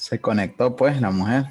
Se conectó pues la mujer.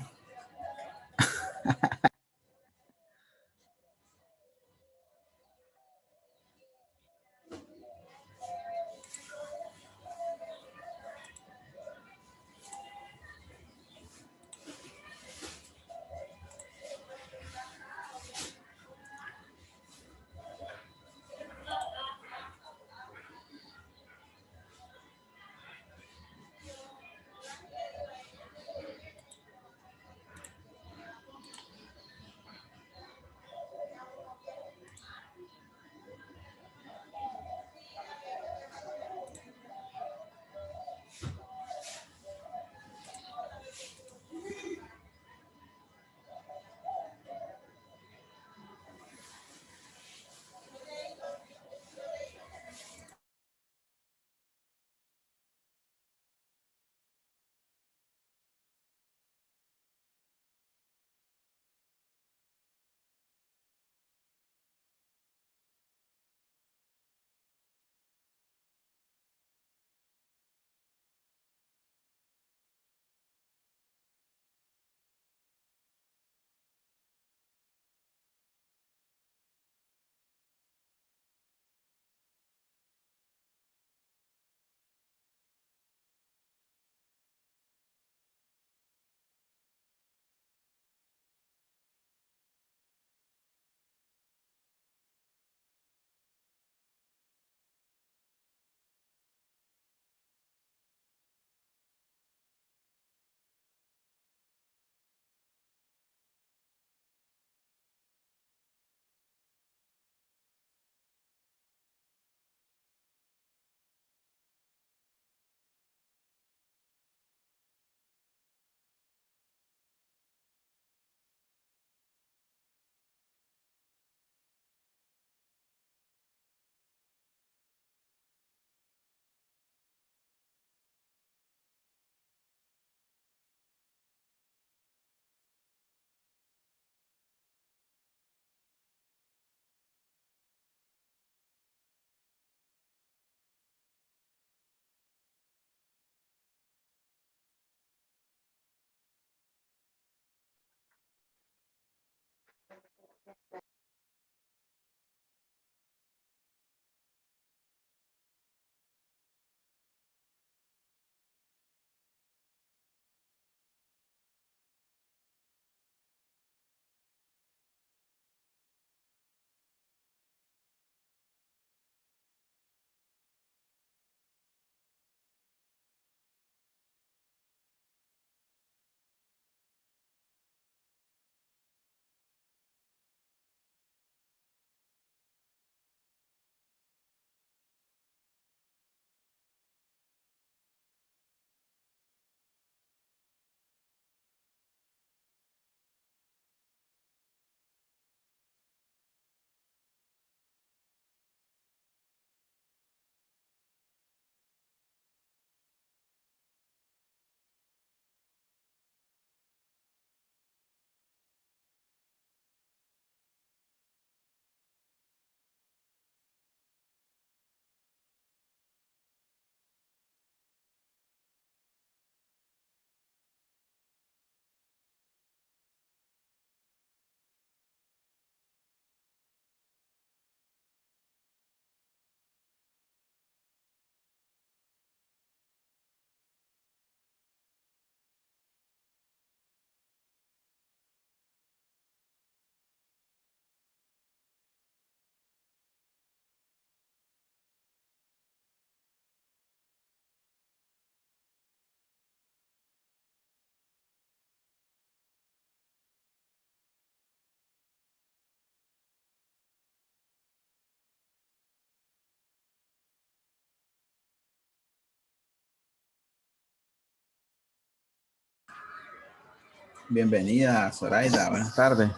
Bienvenida, Zoraida. Buenas tardes.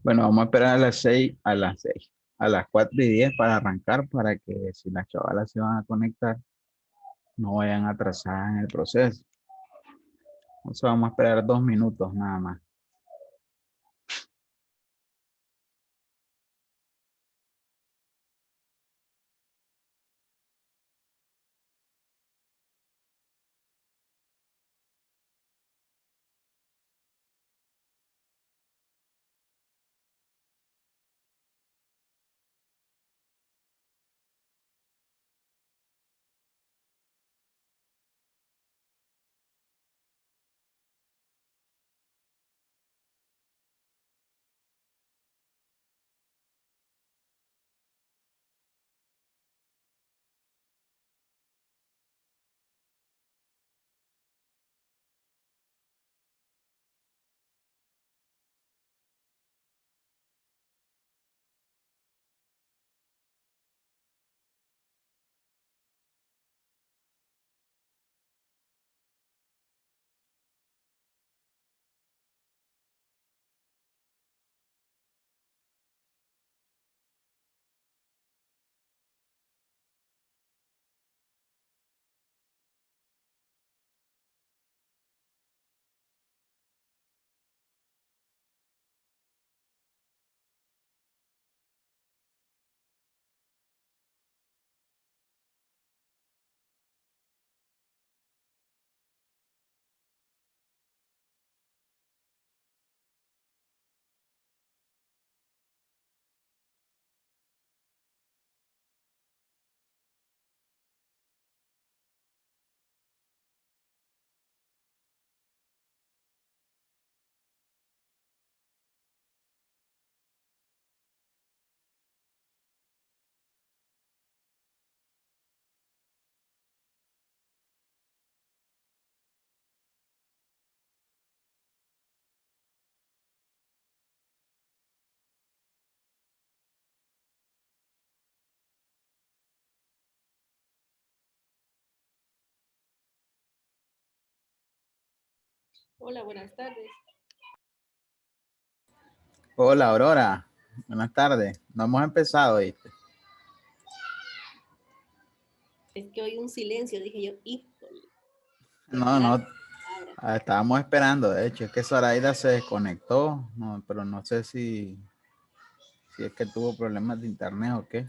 Bueno, vamos a esperar a las 4:10 para arrancar, para que si las chavalas se van a conectar, no vayan atrasadas en el proceso. Entonces vamos a esperar 2 minutos nada más. Hola, buenas tardes. Hola, Aurora. Buenas tardes. No hemos empezado, ¿viste? Es que oí un silencio, dije yo, híjole, ¿de No, qué no. habla? Estábamos esperando. De hecho, es que Zoraida se desconectó, no, pero no sé si es que tuvo problemas de internet o qué.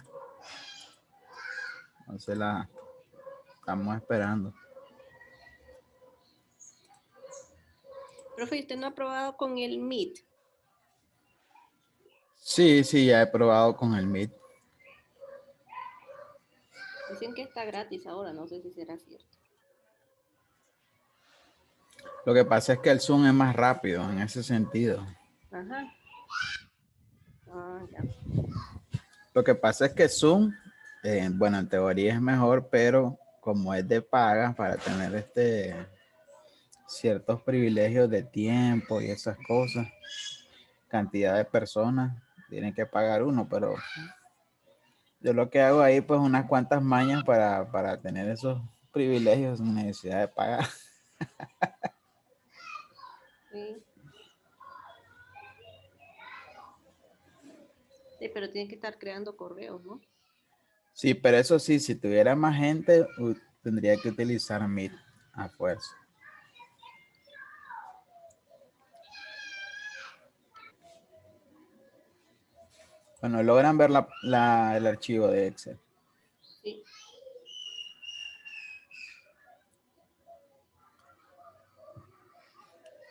Entonces la estamos esperando. Profe, ¿usted no ha probado con el Meet? Sí, sí, ya he probado con el Meet. Dicen que está gratis ahora, no sé si será cierto. Lo que pasa es que el Zoom es más rápido en ese sentido. Ajá. Ah, ya. Lo que pasa es que Zoom, bueno, en teoría es mejor, pero como es de paga para tener ciertos privilegios de tiempo y esas cosas, cantidad de personas, tienen que pagar uno, pero yo lo que hago ahí, pues unas cuantas mañas para tener esos privilegios sin necesidad de pagar. Sí. Sí, pero tiene que estar creando correos, ¿no? Sí, pero eso sí, si tuviera más gente, tendría que utilizar Meet a fuerza. Bueno, logran ver el archivo de Excel. Sí.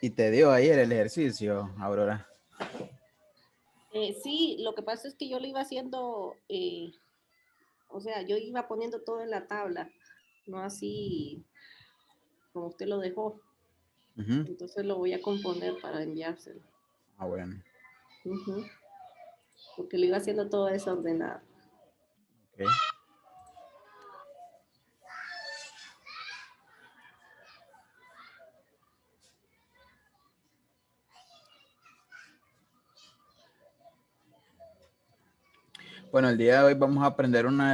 Y te dio ayer el ejercicio, Aurora. Sí, lo que pasa es que yo lo iba haciendo, o sea, yo iba poniendo todo en la tabla, no así como usted lo dejó. Ujú. Entonces lo voy a componer para enviárselo. Ah, bueno. Ujú. Porque lo iba haciendo todo desordenado. Ok. Bueno, el día de hoy vamos a aprender una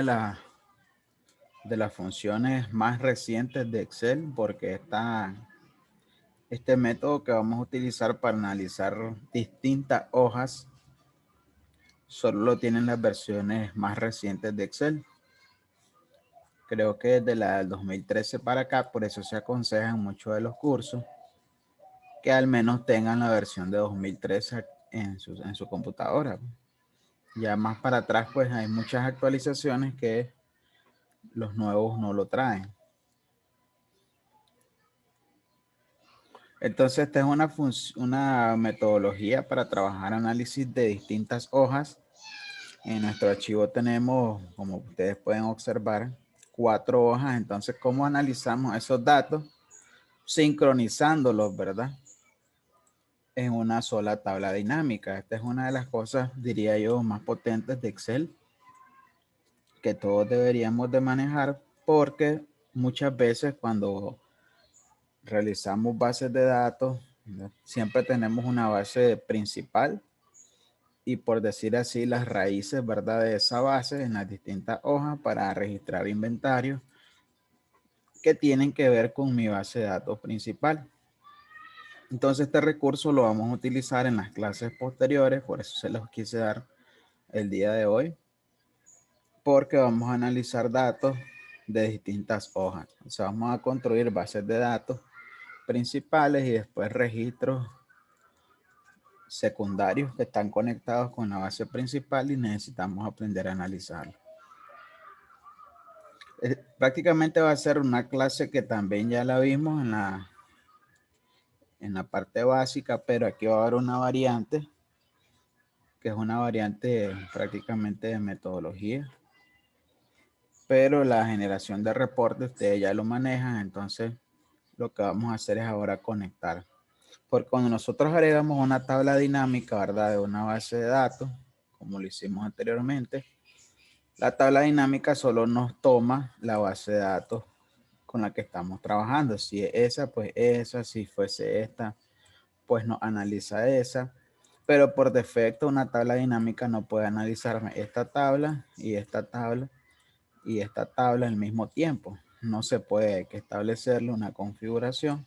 de las funciones más recientes de Excel, porque este método que vamos a utilizar para analizar distintas hojas solo lo tienen las versiones más recientes de Excel. Creo que desde la del 2013 para acá, por eso se aconsejan muchos de los cursos que al menos tengan la versión de 2013 en su computadora. Ya más para atrás, pues hay muchas actualizaciones que los nuevos no lo traen. Entonces, esta es una metodología para trabajar análisis de distintas hojas. En nuestro archivo tenemos, como ustedes pueden observar, 4 hojas. Entonces, ¿cómo analizamos esos datos? Sincronizándolos, ¿verdad? En una sola tabla dinámica. Esta es una de las cosas, diría yo, más potentes de Excel que todos deberíamos de manejar, porque muchas veces cuando realizamos bases de datos, ¿verdad? Siempre tenemos una base principal y, por decir así, las raíces, ¿verdad?, de esa base en las distintas hojas para registrar inventarios que tienen que ver con mi base de datos principal. Entonces este recurso lo vamos a utilizar en las clases posteriores, por eso se los quise dar el día de hoy, porque vamos a analizar datos de distintas hojas. O sea, vamos a construir bases de datos principales y después registros secundarios que están conectados con la base principal y necesitamos aprender a analizarlo. Prácticamente va a ser una clase que también ya la vimos en la parte básica, pero aquí va a haber una variante, que es una variante prácticamente de metodología. Pero la generación de reportes ustedes ya lo manejan, entonces lo que vamos a hacer es ahora conectar. Porque cuando nosotros agregamos una tabla dinámica, ¿verdad?, de una base de datos, como lo hicimos anteriormente, la tabla dinámica solo nos toma la base de datos con la que estamos trabajando. Si es esa, pues esa. Si fuese esta, pues nos analiza esa. Pero por defecto una tabla dinámica no puede analizarme esta tabla y esta tabla y esta tabla al mismo tiempo. No se puede, hay que establecerle una configuración,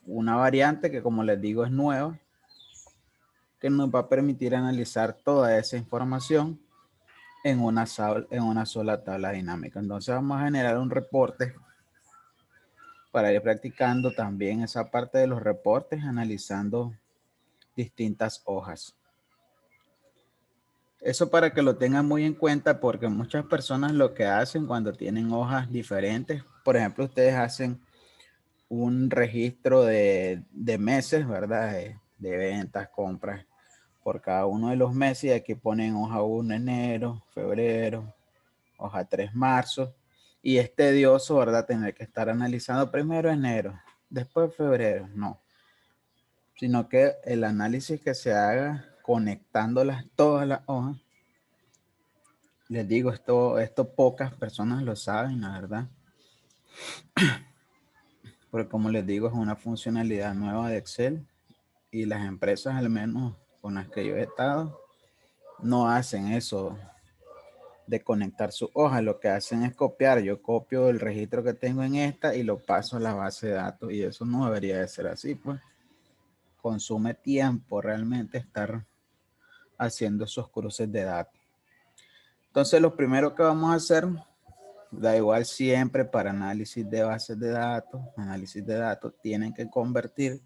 una variante que, como les digo, es nueva, que nos va a permitir analizar toda esa información en una sola tabla dinámica. Entonces vamos a generar un reporte para ir practicando también esa parte de los reportes, analizando distintas hojas. Eso para que lo tengan muy en cuenta, porque muchas personas lo que hacen cuando tienen hojas diferentes, por ejemplo, ustedes hacen un registro de meses, ¿verdad? De ventas, compras por cada uno de los meses, y aquí ponen hoja 1 enero, febrero, hoja 3 marzo, y es tedioso, ¿verdad?, tener que estar analizando primero enero, después febrero, no, sino que el análisis que se haga conectándolas todas las hojas. Les digo, esto pocas personas lo saben, la verdad, porque como les digo, es una funcionalidad nueva de Excel y las empresas, al menos con las que yo he estado, no hacen eso de conectar su hoja. Lo que hacen es copiar. Yo copio el registro que tengo en esta y lo paso a la base de datos, y eso no debería de ser así, pues. Consume tiempo realmente estar haciendo esos cruces de datos. Entonces, lo primero que vamos a hacer, da igual siempre para análisis de bases de datos, tienen que convertir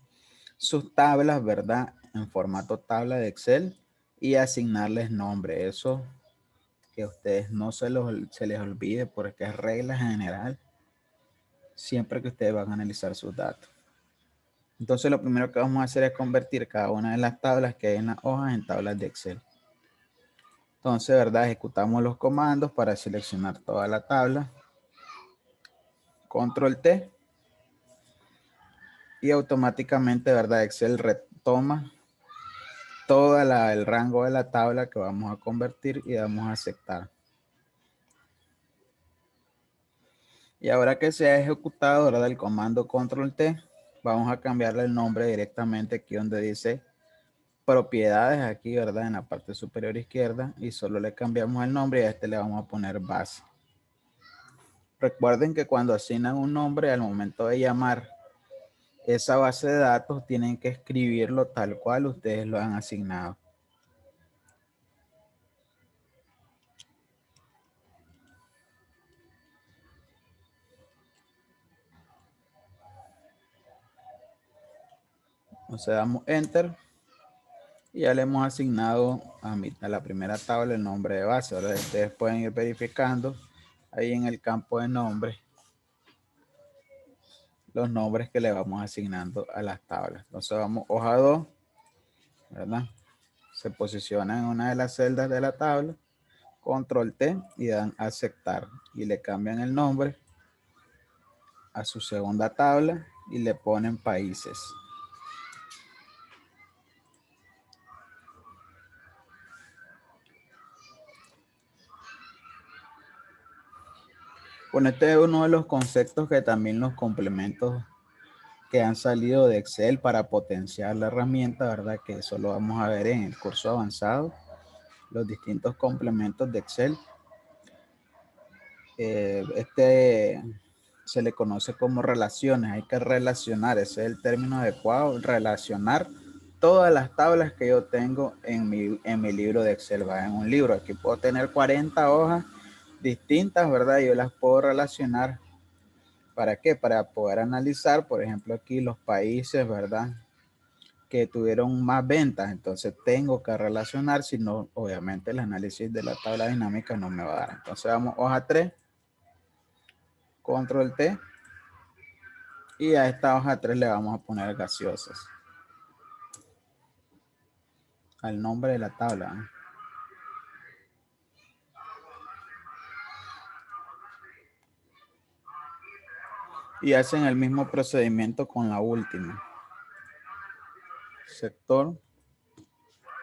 sus tablas, ¿verdad?, en formato tabla de Excel y asignarles nombre. Eso que a ustedes no se les olvide, porque es regla general siempre que ustedes van a analizar sus datos. Entonces lo primero que vamos a hacer es convertir cada una de las tablas que hay en las hojas en tablas de Excel. Entonces, ¿verdad?, ejecutamos los comandos para seleccionar toda la tabla. Control T. Y automáticamente, ¿verdad?, Excel retoma todo el rango de la tabla que vamos a convertir y damos a aceptar. Y ahora que se ha ejecutado, ¿verdad?, el comando Control T, vamos a cambiarle el nombre directamente aquí donde dice propiedades, aquí, ¿verdad?, en la parte superior izquierda, y solo le cambiamos el nombre y a este le vamos a poner base. Recuerden que cuando asignan un nombre, al momento de llamar esa base de datos, tienen que escribirlo tal cual ustedes lo han asignado. Entonces damos Enter y ya le hemos asignado a la primera tabla el nombre de base. Ahora ustedes pueden ir verificando ahí en el campo de nombre los nombres que le vamos asignando a las tablas. Entonces vamos hoja 2, ¿verdad? Se posiciona en una de las celdas de la tabla, control T y dan aceptar y le cambian el nombre a su segunda tabla y le ponen países. Bueno, este es uno de los conceptos que también los complementos que han salido de Excel para potenciar la herramienta, ¿verdad? Que eso lo vamos a ver en el curso avanzado, los distintos complementos de Excel. Este se le conoce como relaciones, hay que relacionar, ese es el término adecuado, relacionar todas las tablas que yo tengo en mi libro de Excel, ¿va? En un libro, aquí puedo tener 40 hojas distintas, ¿verdad? Yo las puedo relacionar. ¿Para qué? Para poder analizar, por ejemplo, aquí los países, ¿verdad? Que tuvieron más ventas, entonces tengo que relacionar, si no, obviamente el análisis de la tabla dinámica no me va a dar. Entonces vamos hoja 3, control T, y a esta hoja 3 le vamos a poner gaseosas al nombre de la tabla. Y hacen el mismo procedimiento con la última. Sector,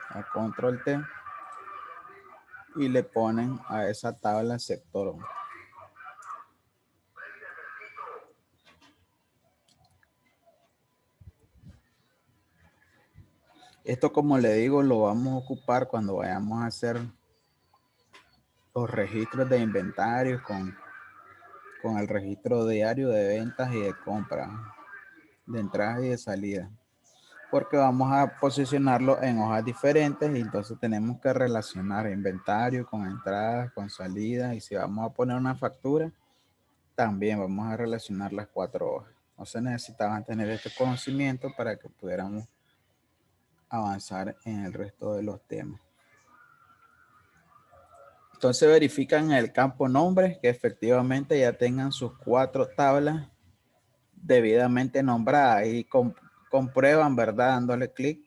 a control T, y le ponen a esa tabla sector. Esto, como le digo, lo vamos a ocupar cuando vayamos a hacer los registros de inventario con el registro diario de ventas y de compras, de entrada y de salida. Porque vamos a posicionarlo en hojas diferentes y entonces tenemos que relacionar inventario con entradas, con salidas, y si vamos a poner una factura, también vamos a relacionar las 4 hojas. Entonces necesitaban tener este conocimiento para que pudiéramos avanzar en el resto de los temas. Entonces verifican en el campo nombres que efectivamente ya tengan sus 4 tablas debidamente nombradas y comprueban, ¿verdad? Dándole clic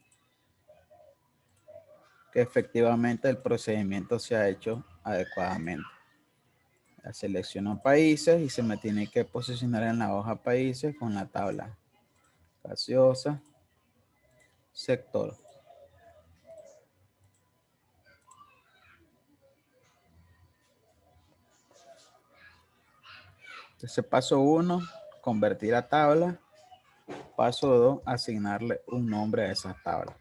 que efectivamente el procedimiento se ha hecho adecuadamente. Selecciono países y se me tiene que posicionar en la hoja países con la tabla gaseosa, sector. Entonces paso 1, convertir a tabla. Paso 2, asignarle un nombre a esa tabla.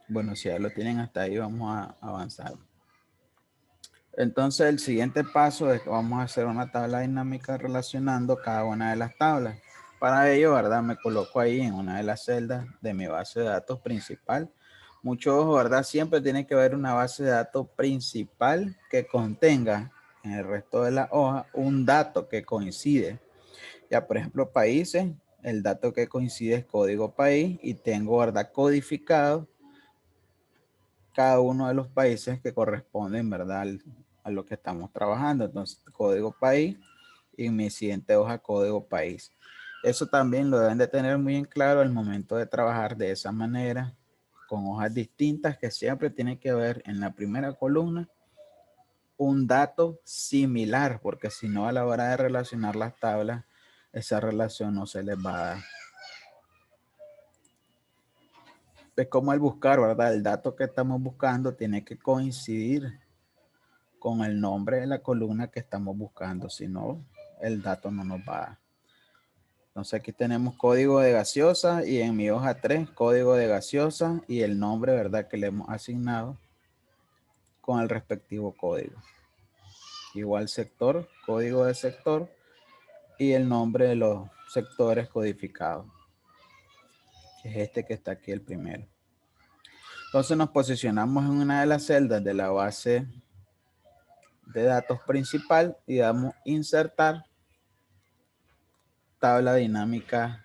Bueno, si ya lo tienen hasta ahí, vamos a avanzar. Entonces el siguiente paso es que vamos a hacer una tabla dinámica relacionando cada una de las tablas. Para ello, ¿verdad? Me coloco ahí en una de las celdas de mi base de datos principal. Mucho ojo, ¿verdad? Siempre tiene que haber una base de datos principal que contenga en el resto de la hoja un dato que coincide. Ya, por ejemplo, países, el dato que coincide es código país y tengo, ¿verdad? Codificado cada uno de los países que corresponden, ¿verdad? A lo que estamos trabajando. Entonces, código país y mi siguiente hoja, código país. Eso también lo deben de tener muy en claro al momento de trabajar de esa manera, con hojas distintas, que siempre tiene que haber en la primera columna un dato similar, porque si no, a la hora de relacionar las tablas, esa relación no se les va a dar. Es como el buscar, ¿verdad? El dato que estamos buscando tiene que coincidir con el nombre de la columna que estamos buscando, si no, el dato no nos va a dar. Entonces aquí tenemos código de gaseosa y en mi hoja 3, código de gaseosa y el nombre, ¿verdad? Que le hemos asignado con el respectivo código. Igual sector, código de sector y el nombre de los sectores codificados, que es este que está aquí el primero. Entonces nos posicionamos en una de las celdas de la base de datos principal y damos insertar tabla dinámica,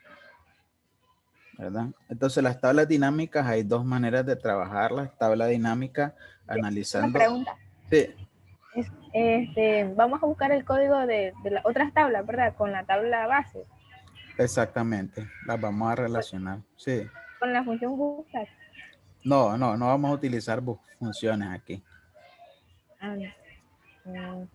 ¿verdad? Entonces las tablas dinámicas hay dos maneras de trabajarlas. Tabla dinámica Una analizando. pregunta. Sí, Vamos a buscar el código de las otras tablas, ¿verdad? Con la tabla base, exactamente. Las vamos a relacionar. Sí. con la función buscar. No vamos a utilizar funciones aquí. Ah, no.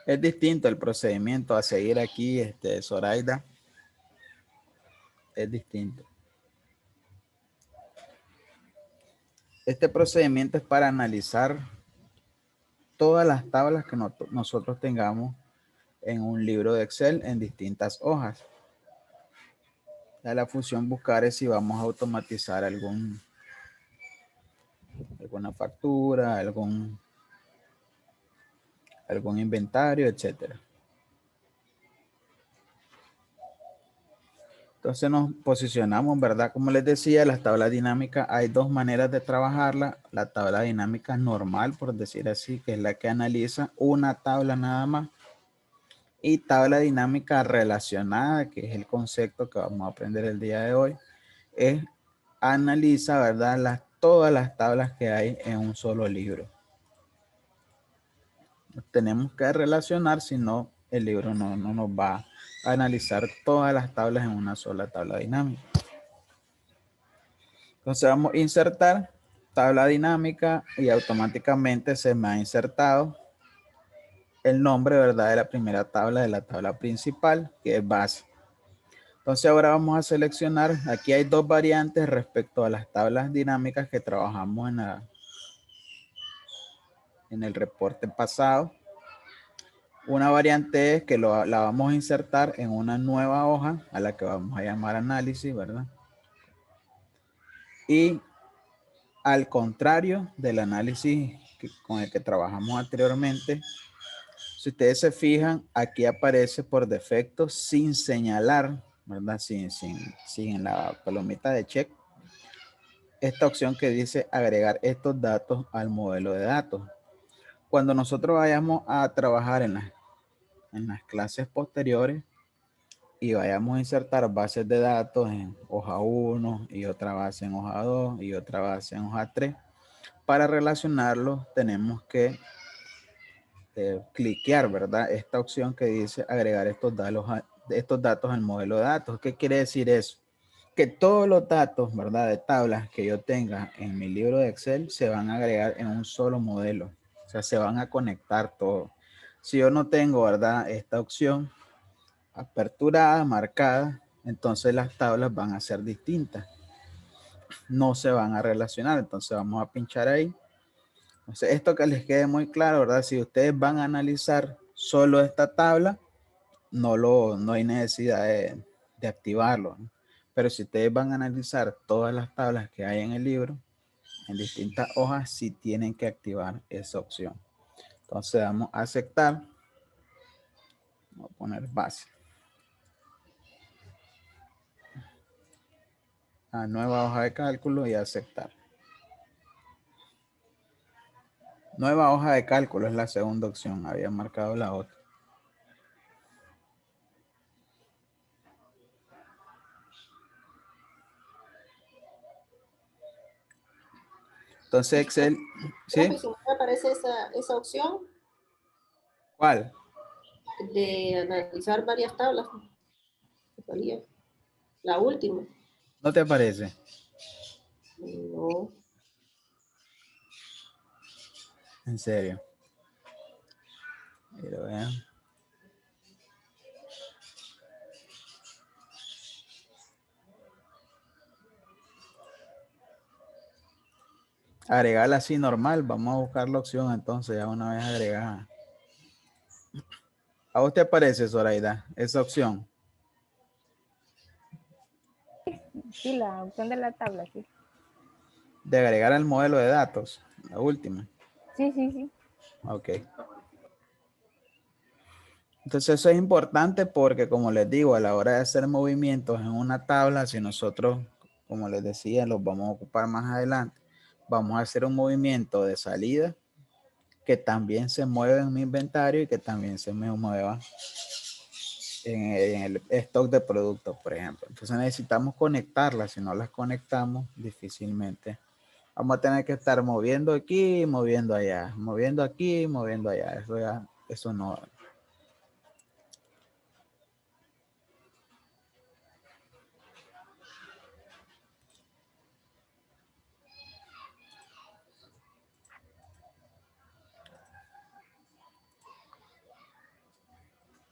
Es distinto el procedimiento a seguir aquí, Zoraida. Es distinto. Este procedimiento es para analizar todas las tablas que nosotros tengamos en un libro de Excel en distintas hojas. Ya la función buscar es si vamos a automatizar alguna factura, algún inventario, etcétera. Entonces nos posicionamos, ¿verdad? Como les decía, las tablas dinámicas hay dos maneras de trabajarla. La tabla dinámica normal, por decir así, que es la que analiza una tabla nada más. Y tabla dinámica relacionada, que es el concepto que vamos a aprender el día de hoy, es analiza, ¿verdad? Todas las tablas que hay en un solo libro. Tenemos que relacionar, si no, el libro no nos va a analizar todas las tablas en una sola tabla dinámica. Entonces vamos a insertar tabla dinámica y automáticamente se me ha insertado el nombre, ¿verdad? De la primera tabla, de la tabla principal, que es base. Entonces ahora vamos a seleccionar, aquí hay dos variantes respecto a las tablas dinámicas que trabajamos en el reporte pasado. Una variante es que la vamos a insertar en una nueva hoja a la que vamos a llamar análisis, ¿verdad? Y al contrario del análisis con el que trabajamos anteriormente, si ustedes se fijan, aquí aparece por defecto sin señalar, ¿verdad? Sin la palomita de check, esta opción que dice agregar estos datos al modelo de datos. Cuando nosotros vayamos a trabajar en las clases posteriores y vayamos a insertar bases de datos en hoja 1 y otra base en hoja 2 y otra base en hoja 3, para relacionarlos tenemos que cliquear, ¿verdad? Esta opción que dice agregar estos datos al modelo de datos. ¿Qué quiere decir eso? Que todos los datos, ¿verdad? De tablas que yo tenga en mi libro de Excel se van a agregar en un solo modelo. O sea, se van a conectar todos. Si yo no tengo, ¿verdad? Esta opción aperturada, marcada, entonces las tablas van a ser distintas. No se van a relacionar. Entonces vamos a pinchar ahí. Entonces, esto que les quede muy claro, ¿verdad? Si ustedes van a analizar solo esta tabla, no hay necesidad de activarlo, ¿no? Pero si ustedes van a analizar todas las tablas que hay en el libro, en distintas hojas, sí tienen que activar esa opción. Entonces damos a aceptar. Voy a poner base. A nueva hoja de cálculo y aceptar. Nueva hoja de cálculo es la segunda opción. Había marcado la otra. Entonces Excel, ¿sí? Profe, si me aparece esa opción ¿Cuál? de analizar varias tablas, la última. ¿No te aparece? No. En serio. Pero vean. Agregarla así normal. Vamos a buscar la opción entonces, ya una vez agregada. ¿A usted parece, Zoraida, esa opción? Sí, la opción de la tabla, sí. De agregar al modelo de datos, la última. Sí, sí, sí. Ok. Entonces eso es importante porque, como les digo, a la hora de hacer movimientos en una tabla, si nosotros, como les decía, los vamos a ocupar más adelante, vamos a hacer un movimiento de salida que también se mueva en mi inventario y que también se me mueva en el stock de productos, por ejemplo. Entonces necesitamos conectarlas. Si no las conectamos, difícilmente vamos a tener que estar moviendo aquí, moviendo allá, moviendo aquí, moviendo allá. Eso ya, eso no.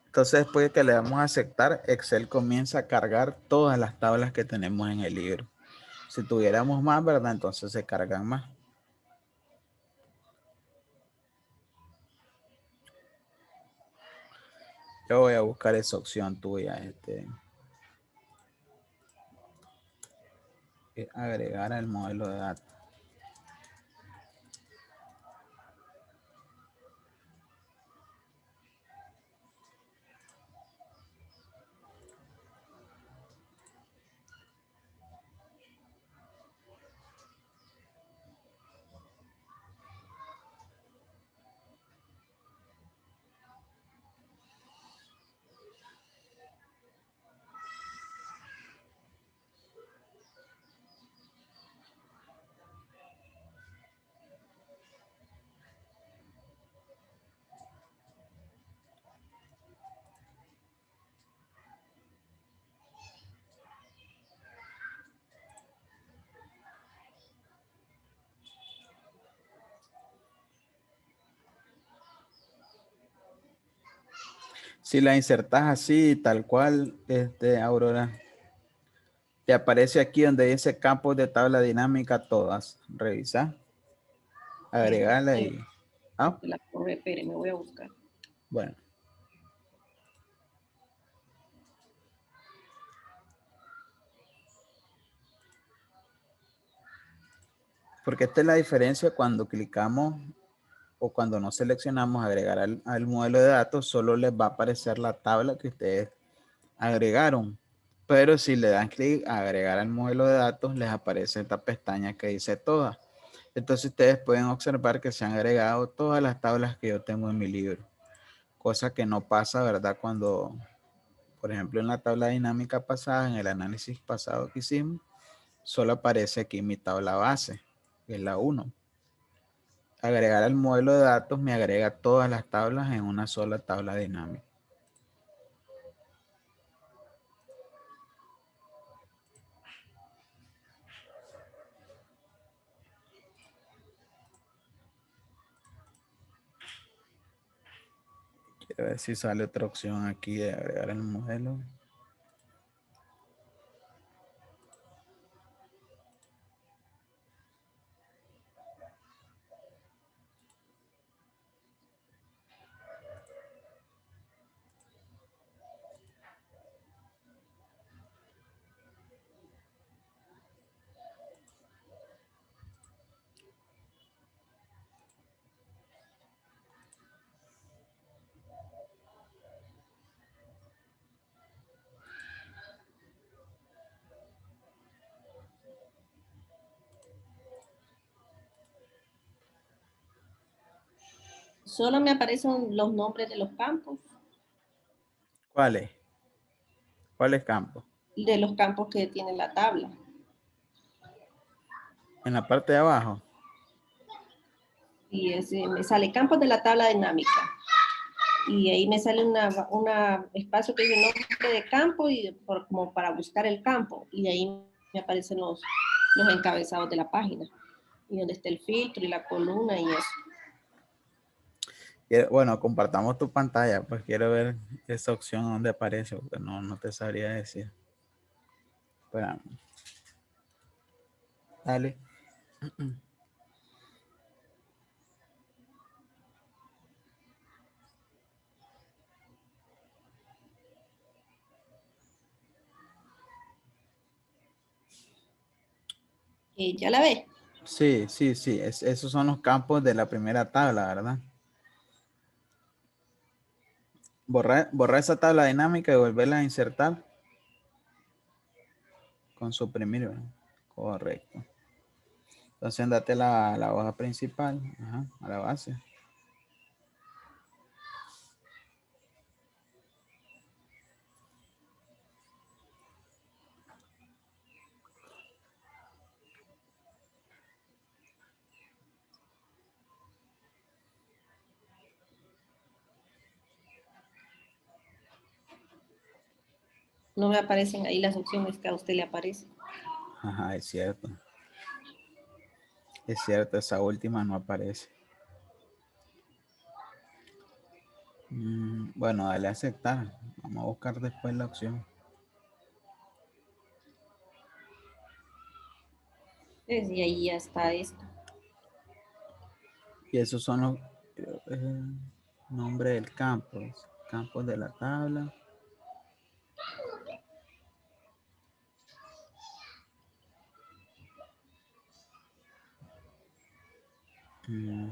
Entonces, después de que le damos a aceptar, Excel comienza a cargar todas las tablas que tenemos en el libro. Si tuviéramos más, ¿verdad? Entonces se cargan más. Yo voy a buscar esa opción tuya. Agregar al modelo de datos. Si la insertas así, tal cual, Aurora, te aparece aquí donde dice campos de tabla dinámica todas. Revisa, agregarla y... Ah, La corre, espere, me voy a buscar. bueno. Porque esta es la diferencia cuando clicamos o cuando no seleccionamos agregar al modelo de datos, solo les va a aparecer la tabla que ustedes agregaron. Pero si le dan clic a agregar al modelo de datos, les aparece esta pestaña que dice todas. Entonces ustedes pueden observar que se han agregado todas las tablas que yo tengo en mi libro. Cosa que no pasa, ¿verdad? Cuando, por ejemplo, en la tabla dinámica pasada, en el análisis pasado que hicimos, solo aparece aquí mi tabla base, que es la 1. Agregar al modelo de datos me agrega todas las tablas en una sola tabla dinámica. Quiero ver si sale otra opción aquí de agregar el modelo. Solo me aparecen los nombres de los campos, ¿Cuáles? ¿Cuáles campos? que tiene la tabla. En la parte de abajo. Y me sale campos de la tabla dinámica. Y ahí me sale un espacio que dice nombre de campo y como para buscar el campo. Y de ahí me aparecen los encabezados de la página. Y donde está el filtro y la columna y eso. Bueno, compartamos tu pantalla, pues quiero ver esa opción donde aparece, porque no te sabría decir. Espera. Dale. ¿Ya la ve? Sí, sí, sí. Esos son los campos de la primera tabla, ¿verdad? Borrar esa tabla dinámica y volverla a insertar con suprimir, ¿verdad? Correcto. Entonces andate a la hoja principal, ajá, a la base. No me aparecen ahí las opciones que a usted le aparecen. Ajá, es cierto. Es cierto, esa última no aparece. Bueno, dale a aceptar. Vamos a buscar después la opción. Y ahí ya está esto. Y esos son los nombres del campo. Campos de la tabla. Mm,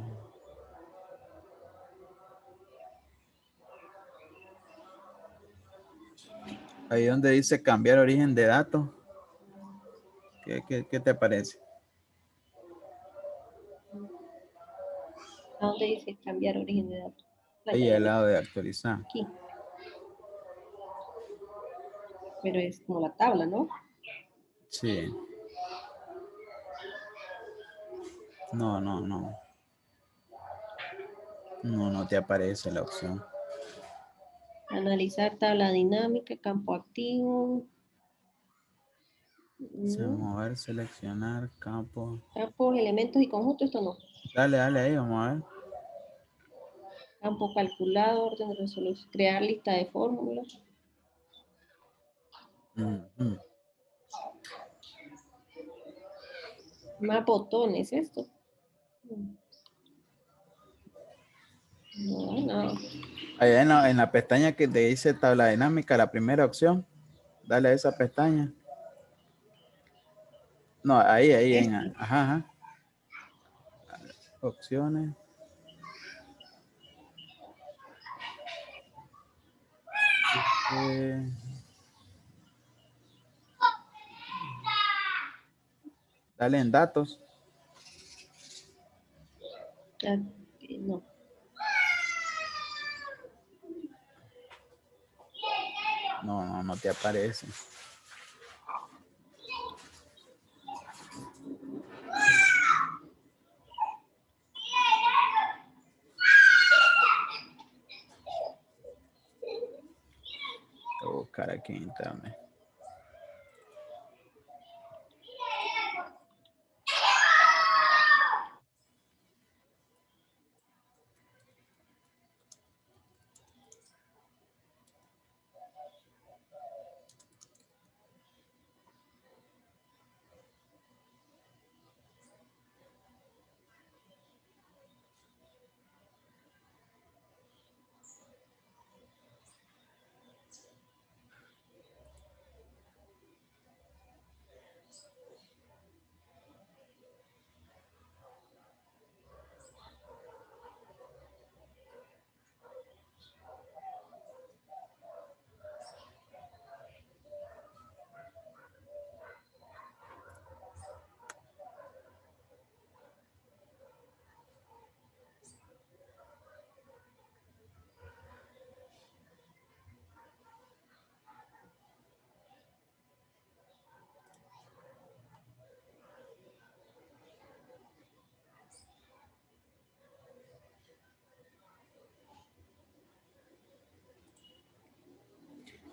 Ahí donde dice cambiar origen de datos. ¿Qué te parece? ¿A dónde dice cambiar origen de datos? Ahí Ya al vi, lado de actualizar. aquí. Pero es como la tabla, ¿no? Sí. No, no, no. No, no te aparece la opción. Analizar tabla dinámica, campo activo. Mover, seleccionar, campo. Campos, elementos y conjuntos, esto no. Dale, dale ahí, vamos a ver. Campo calculado, orden de resolución, crear lista de fórmulas. Ujú. Más botones, esto. No, no. Allá en la pestaña que te dice tabla dinámica, la primera opción, dale a esa pestaña. No, ahí, Este. ajá, ajá. Opciones. Eh, dale en datos. No. No, no, no te aparece. Voy a buscar aquí en internet.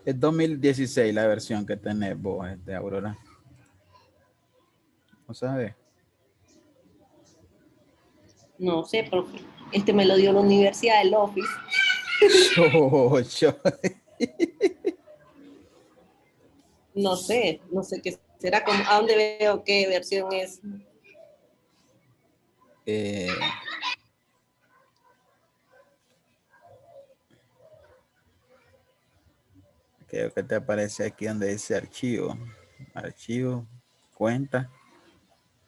Es 2016 la versión que tenés vos, Aurora. ¿No sabes? No sé, profe. Este me lo dio la universidad, el Office. Yo. No sé qué será, como, a dónde veo qué versión es. Creo que te aparece aquí donde dice archivo. Archivo, cuenta.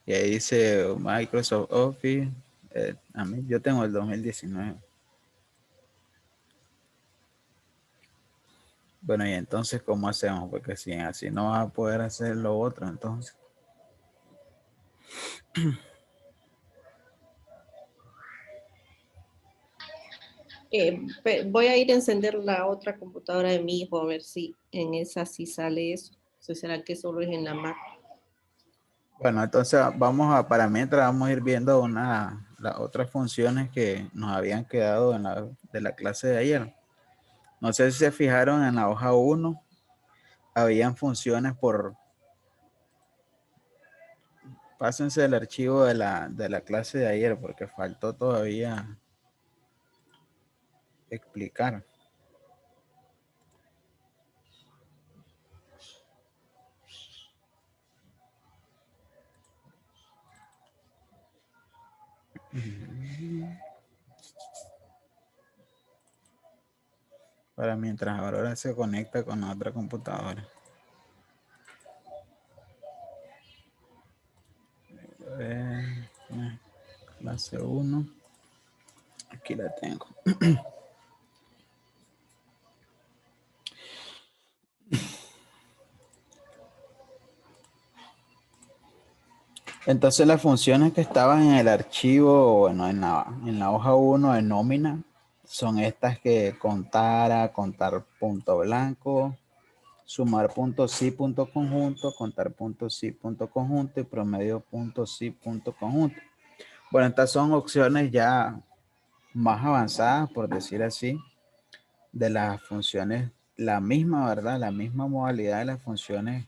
Y ahí dice Microsoft Office. Yo tengo el 2019. Bueno, y entonces, ¿cómo hacemos? Porque si así no vas a poder hacer lo otro, entonces. Voy a ir a encender la otra computadora de mi hijo a ver si en esa sí sale eso. O será que solo es en la Mac. Bueno, entonces para mientras vamos a ir viendo las otras funciones que nos habían quedado de la clase de ayer. No sé si se fijaron en la hoja 1, habían funciones pásense el archivo de la clase de ayer porque faltó todavía explicar. Para mientras Aurora se conecta con la otra computadora. Clase 1. Aquí la tengo. Entonces las funciones que estaban en el archivo, bueno, en la hoja 1 de nómina, son estas que contar punto blanco, sumar punto sí punto conjunto, contar punto sí punto conjunto y promedio punto sí punto conjunto. Bueno, estas son opciones ya más avanzadas, por decir así, de las funciones, la misma, ¿verdad? La misma modalidad de las funciones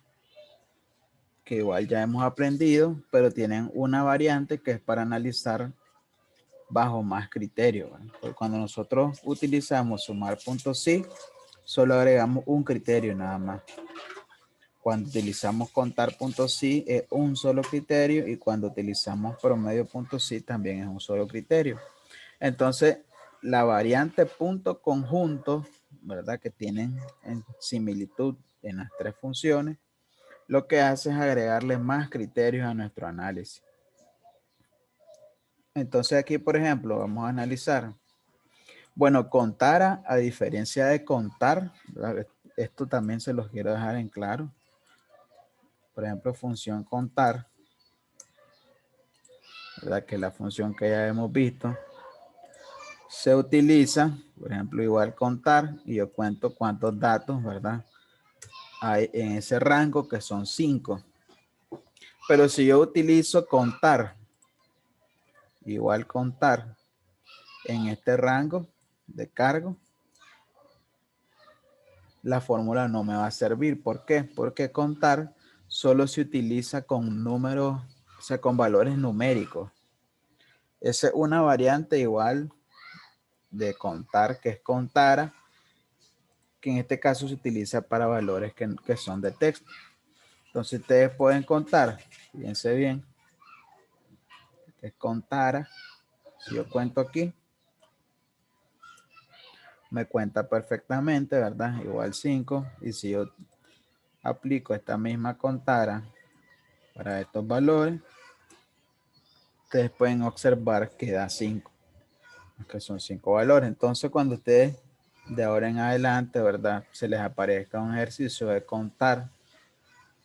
que igual ya hemos aprendido, pero tienen una variante que es para analizar bajo más criterio. ¿Verdad? Cuando nosotros utilizamos sumar puntos sí, solo agregamos un criterio nada más. Cuando utilizamos contar puntos sí es un solo criterio y cuando utilizamos promedio puntos sí también es un solo criterio. Entonces, la variante punto conjunto, ¿verdad? Que tienen en similitud en las tres funciones, lo que hace es agregarle más criterios a nuestro análisis. Entonces aquí, por ejemplo, vamos a analizar. Bueno, contar, a diferencia de contar, ¿verdad? Esto también se los quiero dejar en claro. Por ejemplo, función contar, ¿verdad? Que es la función que ya hemos visto. Se utiliza, por ejemplo, igual contar y yo cuento cuántos datos, ¿verdad? Hay en ese rango que son 5. Pero si yo utilizo contar, igual contar en este rango de cargo, la fórmula no me va a servir. ¿Por qué? Porque contar solo se utiliza con números, o sea, con valores numéricos. Esa es una variante igual de contar, que es contara, que en este caso se utiliza para valores que son de texto. Entonces ustedes pueden contar, fíjense bien, que es contara. Si yo cuento aquí, me cuenta perfectamente, ¿verdad? Igual 5. Y si yo aplico esta misma contara para estos valores, ustedes pueden observar que da 5, que son 5 valores. Entonces, cuando ustedes de ahora en adelante, ¿verdad? Se les aparezca un ejercicio de contar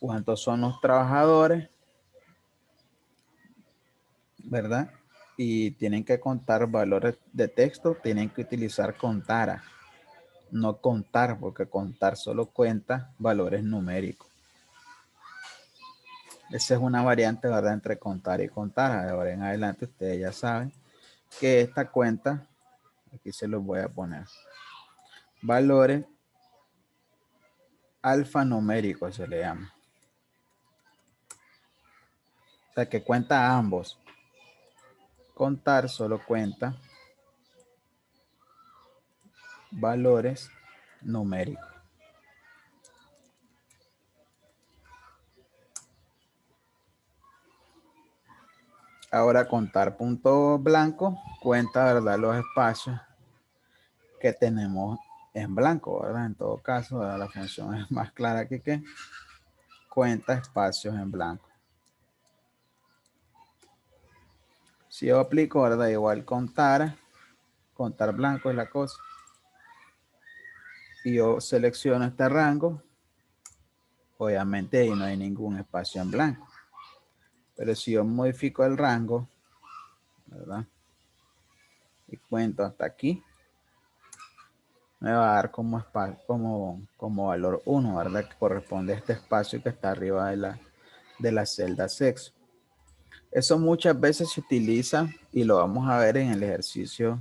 cuántos son los trabajadores, ¿verdad? Y tienen que contar valores de texto, tienen que utilizar contara, no contar, porque contar solo cuenta valores numéricos. Esa es una variante, ¿verdad? Entre contar y contar. De ahora en adelante ustedes ya saben que esta cuenta, aquí se los voy a poner, valores alfanuméricos se le llama. O sea que cuenta ambos. Contar solo cuenta valores numéricos. Ahora contar punto blanco cuenta, ¿verdad? Los espacios que tenemos en blanco, ¿verdad? En todo caso, ¿verdad? La función es más clara que cuenta espacios en blanco. Si yo aplico, ¿verdad? Igual contar blanco es la cosa. Y yo selecciono este rango. Obviamente ahí no hay ningún espacio en blanco. Pero si yo modifico el rango, ¿verdad? Y cuento hasta aquí, me va a dar como, como valor 1, ¿verdad? Que corresponde a este espacio que está arriba de la celda sexo. Eso muchas veces se utiliza y lo vamos a ver en el ejercicio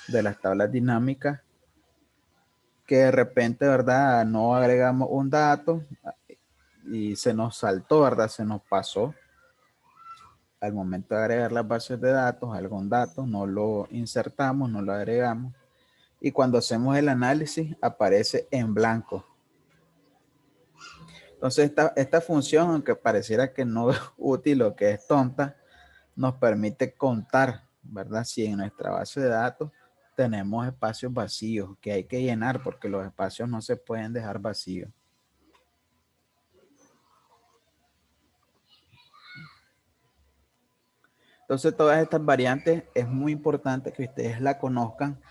de las tablas dinámicas, que de repente, ¿verdad? No agregamos un dato y se nos saltó, ¿verdad? Se nos pasó. Al momento de agregar las bases de datos, algún dato, no lo insertamos, no lo agregamos. Y cuando hacemos el análisis, aparece en blanco. Entonces, esta función, aunque pareciera que no es útil o que es tonta, nos permite contar, ¿verdad? Si en nuestra base de datos tenemos espacios vacíos que hay que llenar, porque los espacios no se pueden dejar vacíos. Entonces, todas estas variantes es muy importante que ustedes la conozcan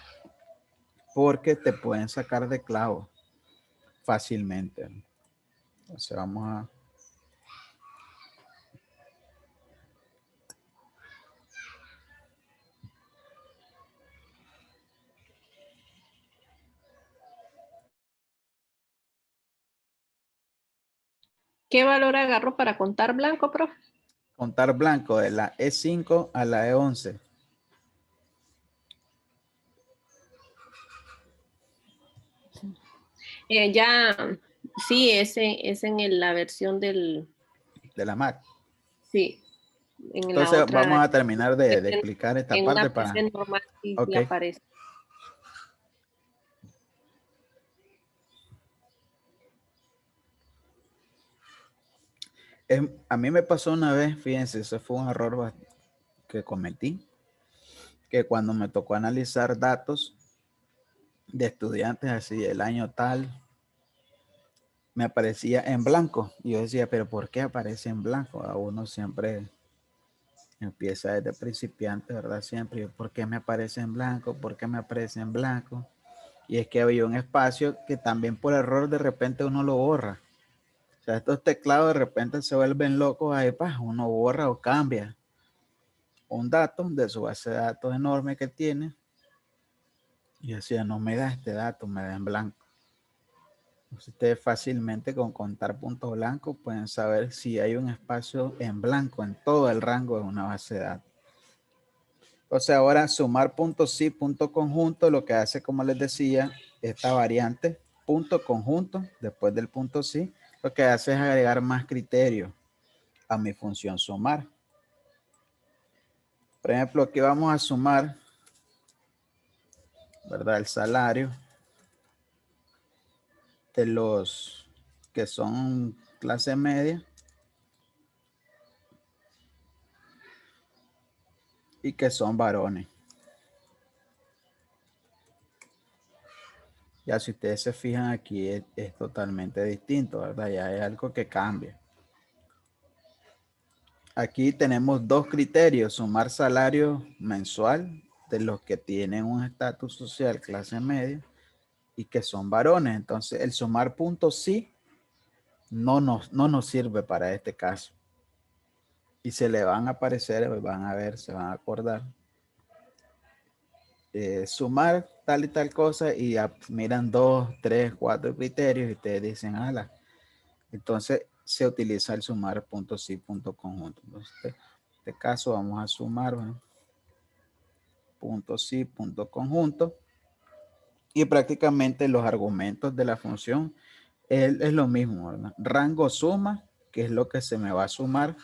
porque te pueden sacar de clavo fácilmente. Entonces, vamos a... ¿Qué valor agarro para contar blanco, profe? Contar blanco de la E5 a la E11. Ya, sí, ese es en la versión del, De la Mac. sí, en la Entonces vamos otra, a terminar de explicar esta en parte una para... PC normal sí, sí Ok. aparece. A mí me pasó una vez, fíjense, ese fue un error que cometí, que cuando me tocó analizar datos de estudiantes así del año tal, me aparecía en blanco. Y yo decía, pero ¿por qué aparece en blanco? A uno siempre empieza desde principiante, ¿verdad? Siempre, ¿por qué me aparece en blanco? ¿Por qué me aparece en blanco? Y es que había un espacio que también por error de repente uno lo borra. O sea, estos teclados de repente se vuelven locos, ahí uno borra o cambia un dato de su base de datos enorme que tiene. Y decía, no me da este dato, me da en blanco. Ustedes fácilmente con contar puntos blancos pueden saber si hay un espacio en blanco en todo el rango de una base de datos. Entonces ahora sumar punto sí, punto conjunto, lo que hace, como les decía, esta variante, punto conjunto, después del punto sí, lo que hace es agregar más criterios a mi función sumar. Por ejemplo, aquí vamos a sumar, ¿verdad? El salario de los que son clase media y que son varones. Ya si ustedes se fijan aquí es totalmente distinto, ¿verdad? Ya es algo que cambia. Aquí tenemos dos criterios, sumar salario mensual de los que tienen un estatus social clase media y que son varones. Entonces el sumar puntos sí no nos sirve para este caso. Y se le van a aparecer, van a ver, se van a acordar. Sumar tal y tal cosa y miran 2, 3, 4 criterios y ustedes dicen, ala. Entonces se utiliza el sumar punto sí, punto conjunto. Entonces, en este caso vamos a sumar, ¿no? Punto sí, punto conjunto. Y prácticamente los argumentos de la función es lo mismo, ¿verdad? Rango suma, que es lo que se me va a sumar,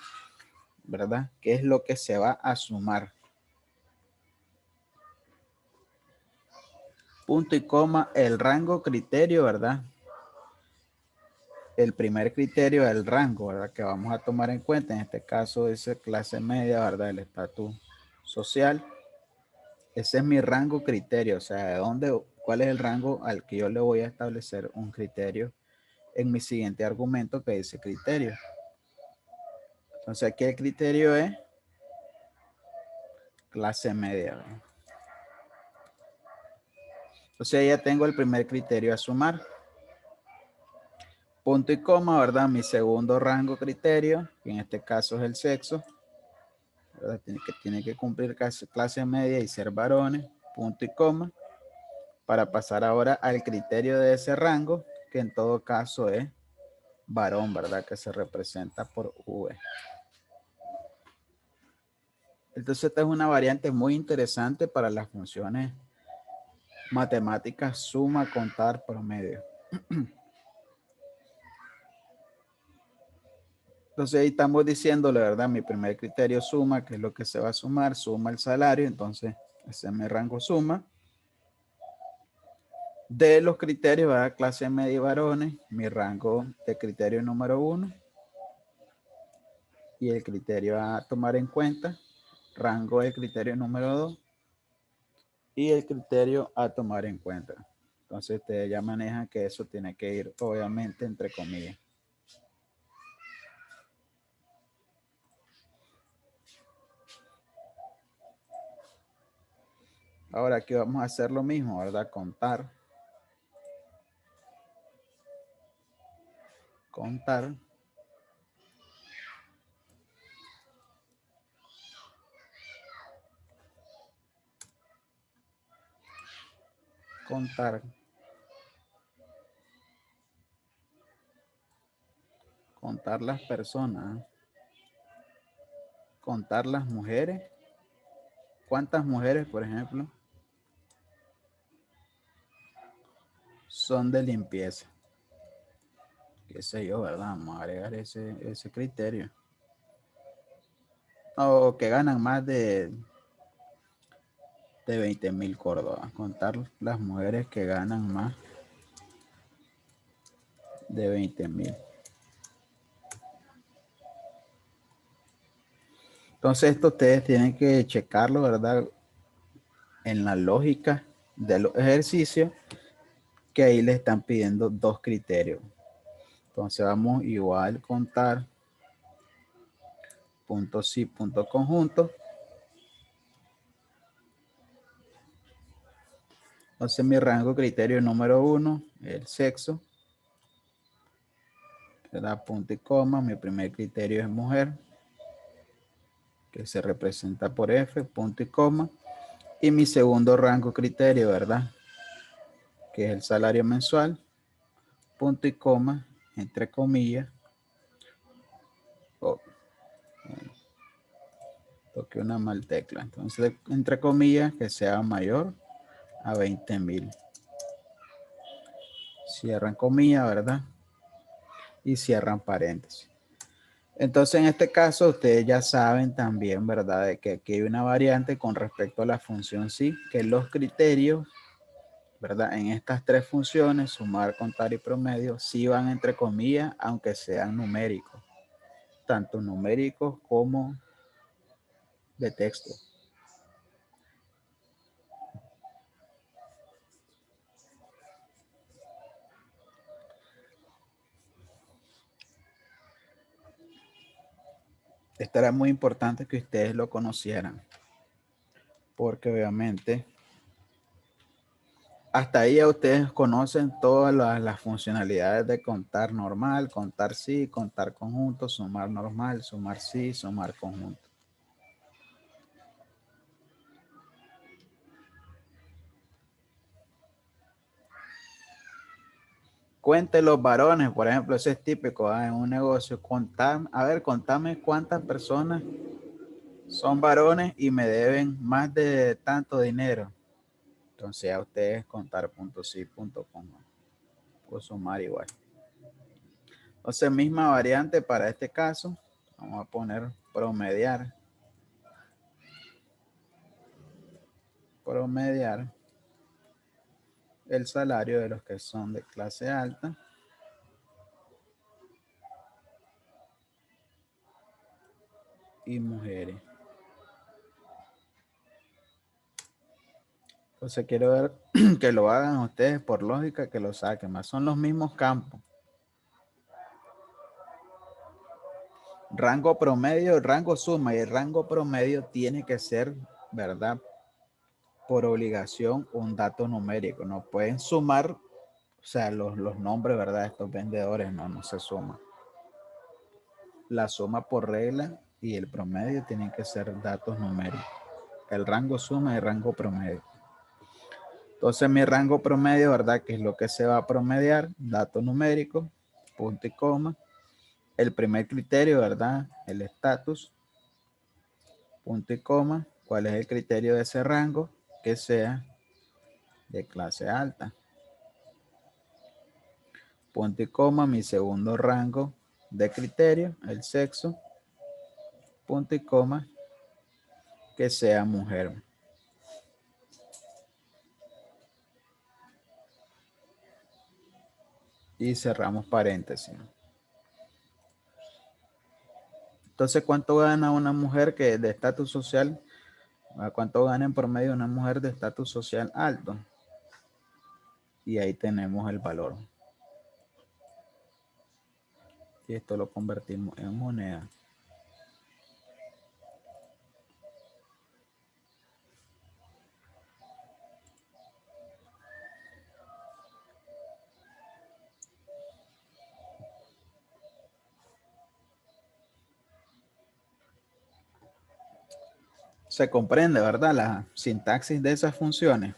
¿verdad? ¿Qué es lo que se va a sumar? Punto y coma, el rango criterio, ¿verdad? El primer criterio es el rango, ¿verdad? Que vamos a tomar en cuenta, en este caso es clase media, ¿verdad? El estatus social. Ese es mi rango criterio, o sea, cuál es el rango al que yo le voy a establecer un criterio en mi siguiente argumento que dice criterio. Entonces aquí el criterio es clase media. ¿Verdad? Entonces ya tengo el primer criterio a sumar. Punto y coma, ¿verdad? Mi segundo rango criterio, que en este caso es el sexo, ¿verdad? Tiene que cumplir clase media y ser varones, punto y coma, para pasar ahora al criterio de ese rango, que en todo caso es varón, ¿verdad? Que se representa por V. Entonces esta es una variante muy interesante para las funciones matemáticas suma, contar, promedio. Entonces ahí estamos diciendo, la verdad, mi primer criterio suma, que es lo que se va a sumar, suma el salario, entonces ese es mi rango suma. De los criterios, ¿verdad? Clase media y varones, mi rango de criterio número 1 y el criterio a tomar en cuenta, rango de criterio número 2 y el criterio a tomar en cuenta. Entonces ustedes ya manejan que eso tiene que ir obviamente entre comillas. Ahora aquí vamos a hacer lo mismo, ¿verdad? Contar. Contar. Contar. Contar las personas. Contar las mujeres. ¿Cuántas mujeres, por ejemplo, son de limpieza? Qué sé yo, ¿verdad? Vamos a agregar ese criterio. O que ganan más de 20,000 córdobas. Contar las mujeres que ganan más de 20,000. Entonces esto ustedes tienen que checarlo, ¿verdad? En la lógica de los ejercicios, que ahí le están pidiendo dos criterios. Entonces vamos igual contar punto sí, punto conjunto. Entonces mi rango criterio número 1, el sexo, ¿verdad? Punto y coma. Mi primer criterio es mujer, que se representa por F, punto y coma. Y mi segundo rango criterio, ¿verdad? Que es el salario mensual, punto y coma, entre comillas. Oh, toqué una mal tecla. Entonces, entre comillas, que sea mayor a 20,000. Cierran comillas, ¿verdad? Y cierran paréntesis. Entonces, en este caso, ustedes ya saben también, ¿verdad? De que aquí hay una variante con respecto a la función sí, que los criterios, ¿verdad? En estas tres funciones, sumar, contar y promedio, sí van entre comillas, aunque sean numéricos, tanto numéricos como de texto. Esto era muy importante que ustedes lo conocieran, porque obviamente hasta ahí ya ustedes conocen todas las funcionalidades de contar normal, contar sí, contar conjunto, sumar normal, sumar sí, sumar conjunto. Cuente los varones, por ejemplo, eso es típico en un negocio. Contame cuántas personas son varones y me deben más de tanto dinero. Entonces a ustedes contar punto sí, punto com. Puedo sumar igual. Entonces misma variante para este caso. Vamos a poner promediar. Promediar el salario de los que son de clase alta y mujeres. Entonces quiero ver que lo hagan ustedes por lógica, que lo saquen más. Son los mismos campos. Rango promedio, rango suma y el rango promedio tiene que ser ¿verdad? Por obligación un dato numérico. No pueden sumar, o sea, los nombres, ¿verdad? Estos vendedores no se suman. La suma por regla y el promedio tienen que ser datos numéricos. El rango suma y el rango promedio. Entonces mi rango promedio, ¿verdad? Que es lo que se va a promediar, dato numérico, punto y coma. El primer criterio, ¿verdad? El estatus, punto y coma. ¿Cuál es el criterio de ese rango? Que sea de clase alta. Punto y coma, mi segundo rango de criterio, el sexo, punto y coma, que sea mujer. Y cerramos paréntesis. Entonces, ¿cuánto gana una mujer que de estatus social? ¿Cuánto gana en promedio una mujer de estatus social alto? Y ahí tenemos el valor. Y esto lo convertimos en moneda. Se comprende, ¿verdad? La sintaxis de esas funciones.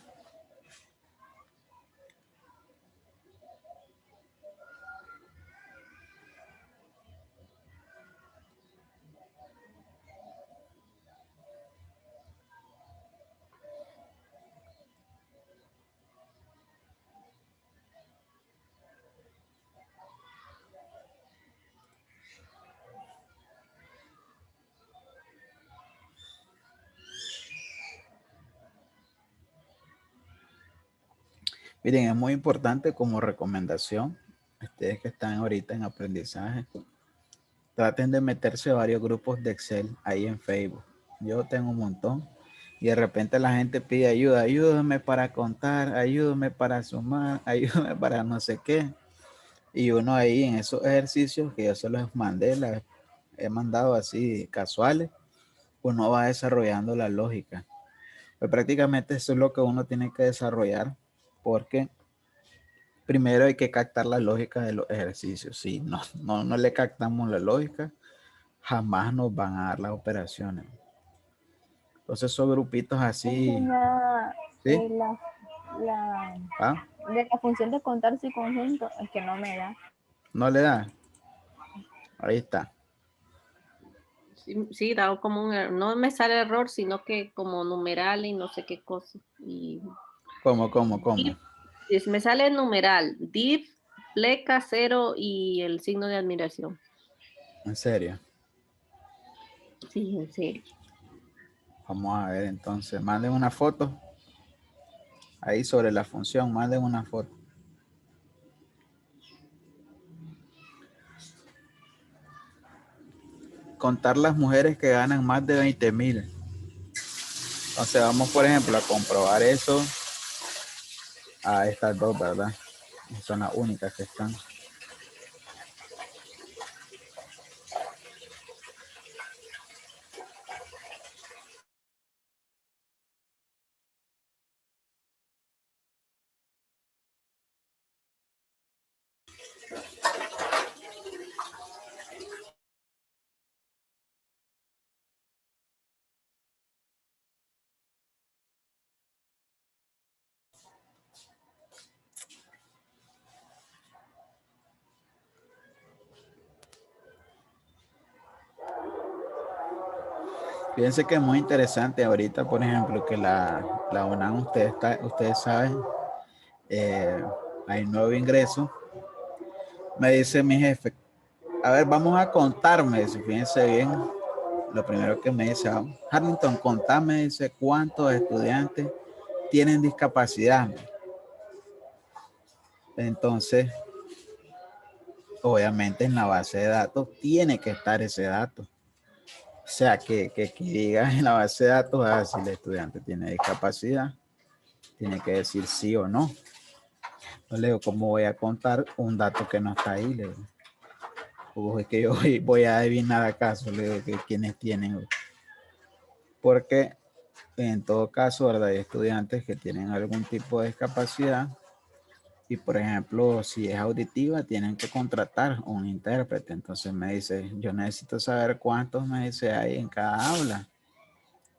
Miren, es muy importante como recomendación, ustedes que están ahorita en aprendizaje, traten de meterse a varios grupos de Excel ahí en Facebook. Yo tengo un montón y de repente la gente pide ayuda, ayúdame para contar, ayúdame para sumar, ayúdame para no sé qué. Y uno ahí en esos ejercicios que yo se los mandé, las he mandado así casuales, uno va desarrollando la lógica. Pues prácticamente eso es lo que uno tiene que desarrollar porque primero hay que captar la lógica de los ejercicios. Si no le captamos la lógica, jamás nos van a dar las operaciones. Entonces esos grupitos así, ¿sí? ¿Ah? De la función de contar su conjunto es que no me da. ¿No le da? Ahí está. Sí, dado como un error. No me sale error, sino que como numeral y no sé qué cosa. Y ¿Cómo? me sale numeral, div, pleca, 0 y el signo de admiración. ¿En serio? Sí, en serio. Vamos a ver entonces. Manden una foto. Ahí sobre la función, manden una foto. Contar las mujeres que ganan más de 20,000. Entonces vamos, por ejemplo, a comprobar eso a estas dos, ¿verdad? Son las únicas que están. Fíjense que es muy interesante ahorita, por ejemplo, que la UNAM, ustedes saben, hay un nuevo ingreso. Me dice mi jefe, a ver, vamos a contarme, fíjense bien, lo primero que me dice, Harrington, contame, dice, cuántos estudiantes tienen discapacidad. Entonces, obviamente en la base de datos tiene que estar ese dato. O sea, que diga en la base de datos, si el estudiante tiene discapacidad, tiene que decir sí o no. Yo le digo, ¿cómo voy a contar un dato que no está ahí? Le digo, o es que yo voy a adivinar acaso, le digo, que quiénes tienen. Porque en todo caso, ¿verdad? Hay estudiantes que tienen algún tipo de discapacidad y, por ejemplo, si es auditiva, tienen que contratar un intérprete. Entonces me dice, yo necesito saber cuántos, me dice, hay en cada aula.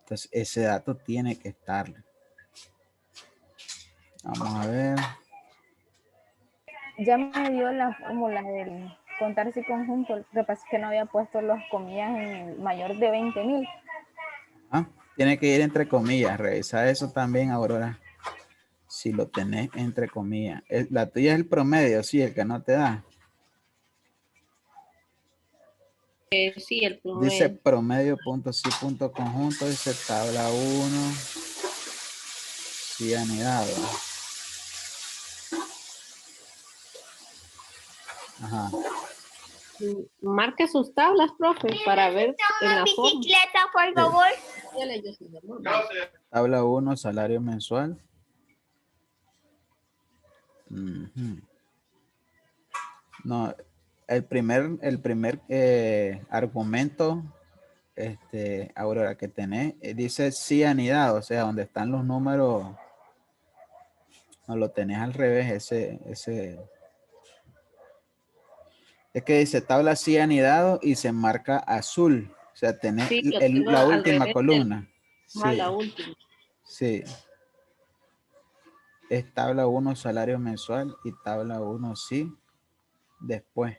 Entonces ese dato tiene que estar. Vamos a ver. Ya me dio la fórmula del contarse conjunto. Lo que pasa es que no había puesto las comillas en el mayor de 20,000. Ah, tiene que ir entre comillas. Revisa eso también, Aurora. Si lo tenés entre comillas. La tuya es el promedio, sí, el que no te da. Sí, el Dice promedio. promedio punto sí punto conjunto, dice tabla 1, sí anidado. Ajá. Marque sus tablas, profe, para ver en la bicicleta, por Sí. favor. Tabla 1, salario mensual. Ujú. No, el primer argumento, Aurora, que tenés, dice sí anidado, o sea, donde están los números, no lo tenés al revés, es que dice tabla sí anidado y se marca azul, o sea, tenés Sí, lo tengo la al última revés columna. Sí, la última. sí. Es tabla 1 salario mensual y tabla 1 sí después.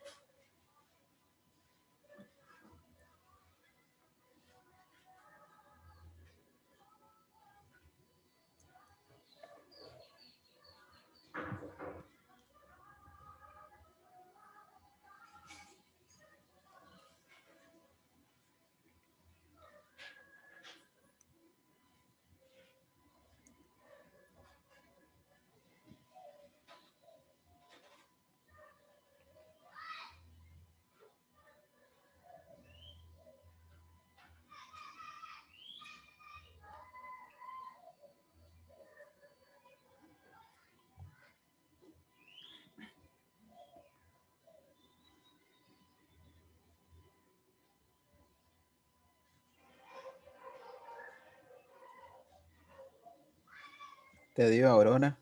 Te digo, Aurora.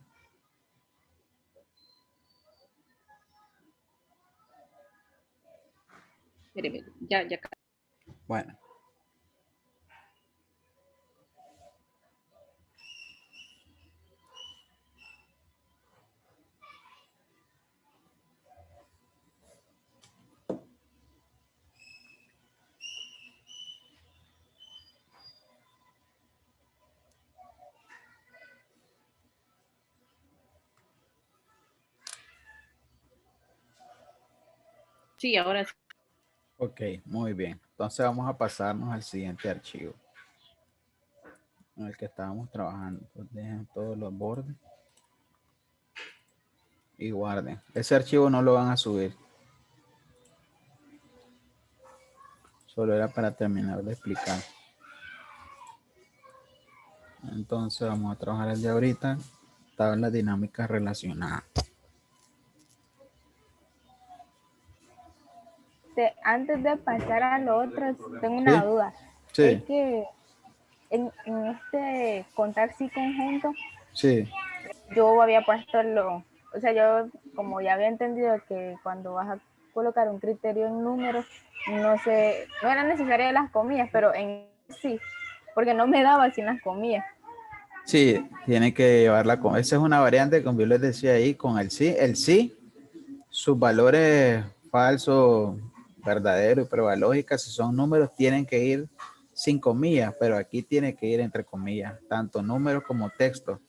Espéreme, ya. Bueno. Sí, ahora sí. Ok, muy bien. Entonces vamos a pasarnos al siguiente archivo en el que estábamos trabajando. Pues dejen todos los bordes y guarden. Ese archivo no lo van a subir. Solo era para terminar de explicar. Entonces vamos a trabajar el de ahorita. Tablas dinámicas relacionadas. Antes de pasar a lo otro, tengo ¿Sí? una duda. Es Sí, que en este contar sí conjunto, sí. yo había puesto o sea, yo como ya había entendido que cuando vas a colocar un criterio en números, no eran necesarias las comillas, pero en sí, porque no me daba sin las comillas. Sí, tiene que llevarla con. Esa es una variante, como yo les decía ahí, con el sí. El sí, sus valores falsos, verdaderos y prueba lógica, si son números, tienen que ir sin comillas, pero aquí tiene que ir entre comillas, tanto números como texto.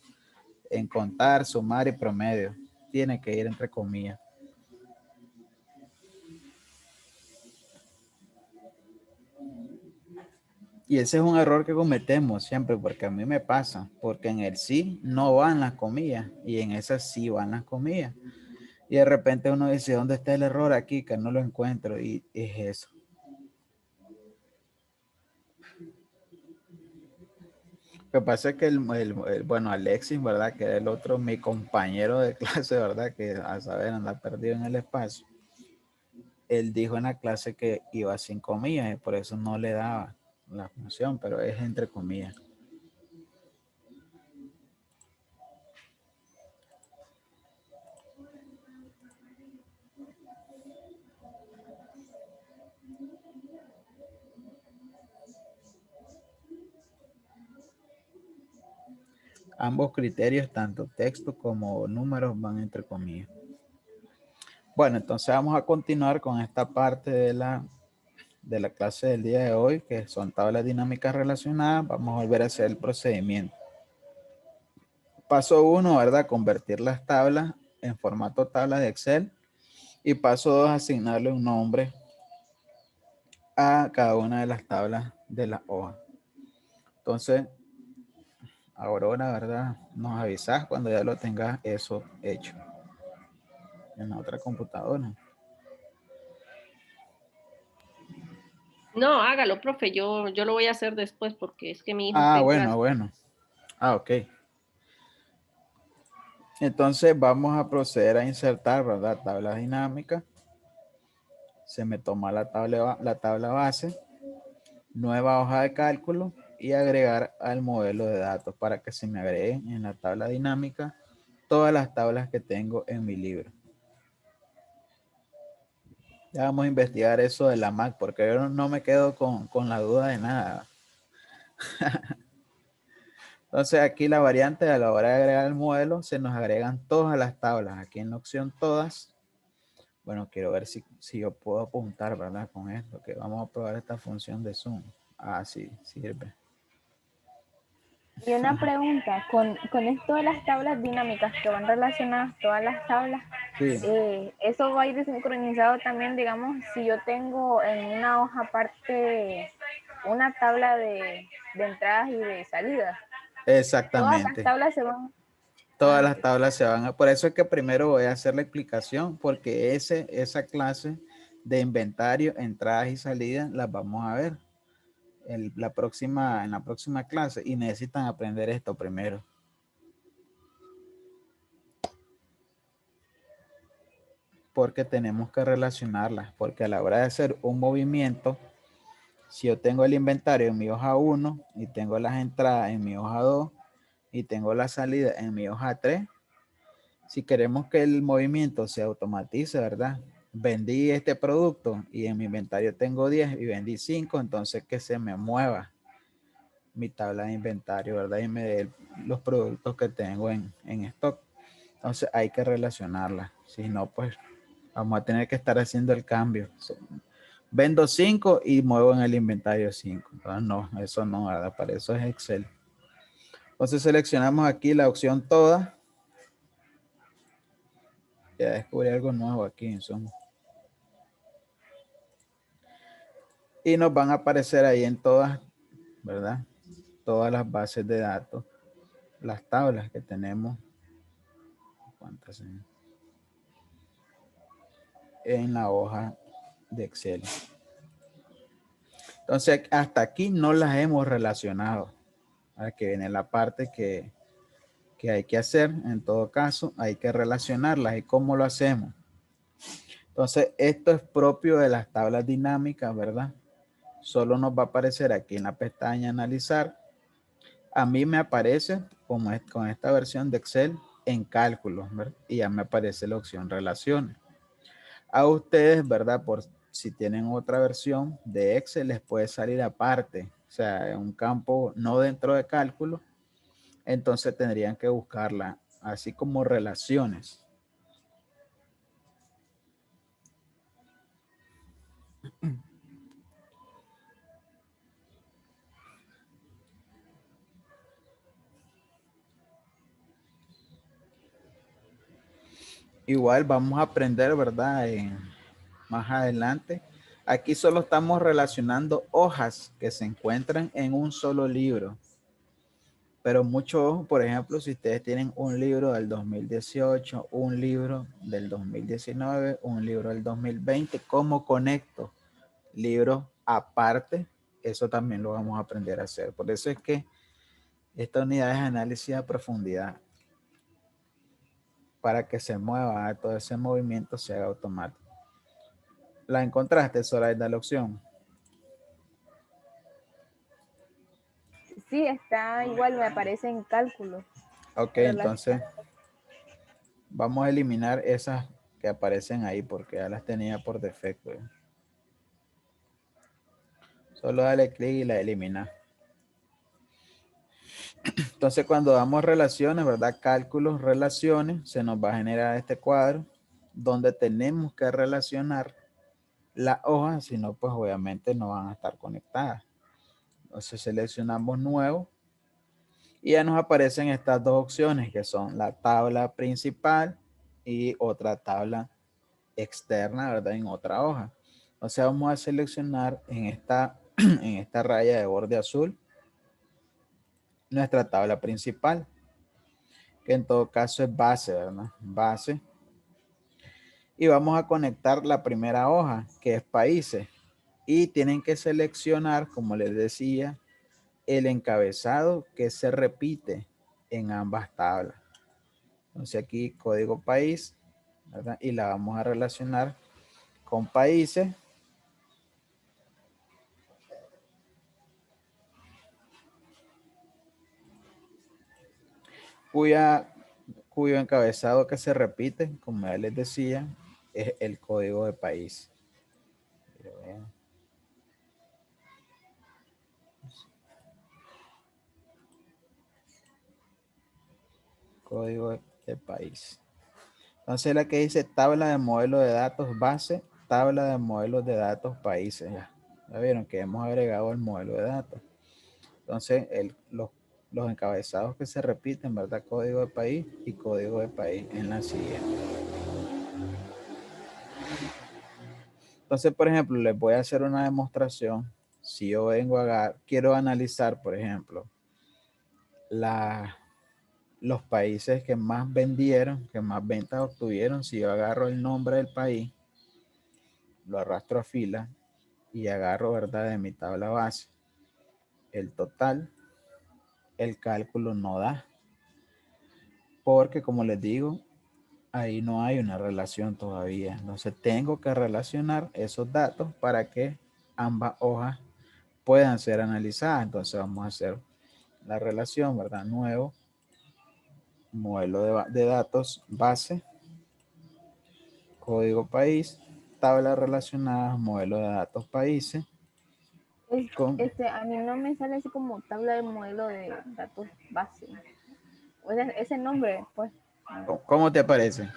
En contar, sumar y promedio, tiene que ir entre comillas. Y ese es un error que cometemos siempre, porque a mí me pasa, porque en el sí no van las comillas y en esa sí van las comillas. Y de repente uno dice, ¿dónde está el error aquí? Que no lo encuentro y es eso. Lo que pasa es que bueno, Alexis, ¿verdad? Que era el otro, mi compañero de clase, ¿verdad? Que a saber, anda perdido en el espacio. Él dijo en la clase que iba sin comillas y por eso no le daba la función, pero es entre comillas. Ambos criterios, tanto texto como números, van entre comillas. Bueno, entonces vamos a continuar con esta parte de la clase del día de hoy, que son tablas dinámicas relacionadas. Vamos a volver a hacer el procedimiento. Paso 1, ¿verdad? Convertir las tablas en formato tabla de Excel. Y paso 2, asignarle un nombre a cada una de las tablas de la hoja. Entonces, Aurora, ¿verdad? Nos avisas cuando ya lo tengas eso hecho en la otra computadora. No, hágalo, profe. Yo lo voy a hacer después porque es que mi hijo está Ah, en bueno, clase. bueno. Ah, ok. Entonces vamos a proceder a insertar, ¿verdad? Tablas dinámicas. Se me toma la tabla base, nueva hoja de cálculo y agregar al modelo de datos para que se me agreguen en la tabla dinámica todas las tablas que tengo en mi libro. Ya vamos a investigar eso de la Mac porque yo no me quedo con la duda de nada. Entonces aquí la variante a la hora de agregar el modelo se nos agregan todas las tablas. Aquí en la opción todas. Bueno, quiero ver si yo puedo apuntar, ¿verdad? Con esto, que vamos a probar esta función de zoom. Ah, sí, sirve. Y una pregunta, con esto de las tablas dinámicas que van relacionadas todas las tablas, Sí, eso va a ir sincronizado también, digamos, si yo tengo en una hoja aparte una tabla de entradas y de salidas. Todas las exactamente. tablas se van. Todas Ah, las ok. tablas se van a... Por eso es que primero voy a hacer la explicación, porque esa clase de inventario, entradas y salidas, las vamos a ver en la próxima clase y necesitan aprender esto primero. Porque tenemos que relacionarlas, porque a la hora de hacer un movimiento, si yo tengo el inventario en mi hoja 1 y tengo las entradas en mi hoja 2 y tengo la salida en mi hoja 3, si queremos que el movimiento se automatice, ¿verdad? Vendí este producto y en mi inventario tengo 10 y vendí 5, entonces que se me mueva mi tabla de inventario, ¿verdad? Y me dé los productos que tengo en stock. Entonces hay que relacionarlas. Si no, pues vamos a tener que estar haciendo el cambio. Vendo 5 y muevo en el inventario 5. Entonces no, eso no, ¿verdad? Para eso es Excel. Entonces seleccionamos aquí la opción toda. Ya descubrí algo nuevo aquí en Zoom. Y nos van a aparecer ahí en todas, ¿verdad? Todas las bases de datos, las tablas que tenemos. ¿Cuántas en la hoja de Excel? Entonces, hasta aquí no las hemos relacionado. Ahora que viene la parte que hay que hacer. En todo caso, hay que relacionarlas. ¿Y cómo lo hacemos? Entonces, esto es propio de las tablas dinámicas, ¿verdad? Solo nos va a aparecer aquí en la pestaña analizar. A mí me aparece como con esta versión de Excel en cálculos, ¿verdad? Y ya me aparece la opción relaciones. A ustedes, ¿verdad? Por si tienen otra versión de Excel, les puede salir aparte, o sea, en un campo no dentro de cálculo, entonces tendrían que buscarla, así como relaciones. Igual vamos a aprender, ¿verdad? Más adelante. Aquí solo estamos relacionando hojas que se encuentran en un solo libro. Pero mucho, por ejemplo, si ustedes tienen un libro del 2018, un libro del 2019, un libro del 2020, ¿cómo conecto libros aparte? Eso también lo vamos a aprender a hacer. Por eso es que esta unidad es análisis a profundidad. Para que se mueva todo ese movimiento, se haga automático. ¿La encontraste, Zoraida, la opción? Sí, está igual, me aparece en cálculo. Ok, entonces vamos a eliminar esas que aparecen ahí porque ya las tenía por defecto. Solo dale clic y la elimina. Entonces, cuando damos relaciones, ¿verdad? Cálculos, relaciones, se nos va a generar este cuadro donde tenemos que relacionar las hojas, si no, pues obviamente no van a estar conectadas. Entonces seleccionamos nuevo y ya nos aparecen estas dos opciones que son la tabla principal y otra tabla externa, ¿verdad? En otra hoja. Entonces vamos a seleccionar en en esta raya de borde azul nuestra tabla principal, que en todo caso es base, ¿verdad? Base. Y vamos a conectar la primera hoja, que es países. Y tienen que seleccionar, como les decía, el encabezado que se repite en ambas tablas. Entonces aquí código país, ¿verdad? Y la vamos a relacionar con países. Cuyo encabezado que se repite, como ya les decía, es el código de país. Código de país. Entonces la que dice tabla de modelo de datos base, tabla de modelos de datos países. Ya vieron que hemos agregado el modelo de datos. Entonces los encabezados que se repiten, ¿verdad? Código de país y código de país en la siguiente. Entonces, por ejemplo, les voy a hacer una demostración. Si yo quiero analizar, por ejemplo, los países que más vendieron, que más ventas obtuvieron, si yo agarro el nombre del país, lo arrastro a fila y agarro, ¿verdad? De mi tabla base, el total, el cálculo no da. Porque como les digo, ahí no hay una relación todavía. Entonces tengo que relacionar esos datos para que ambas hojas puedan ser analizadas. Entonces vamos a hacer la relación, ¿verdad? Nuevo, modelo de datos base, código país, tabla relacionada, modelo de datos países. A mí no me sale así como tabla de modelo de datos base. O sea, ese nombre, pues. ¿Cómo te parece?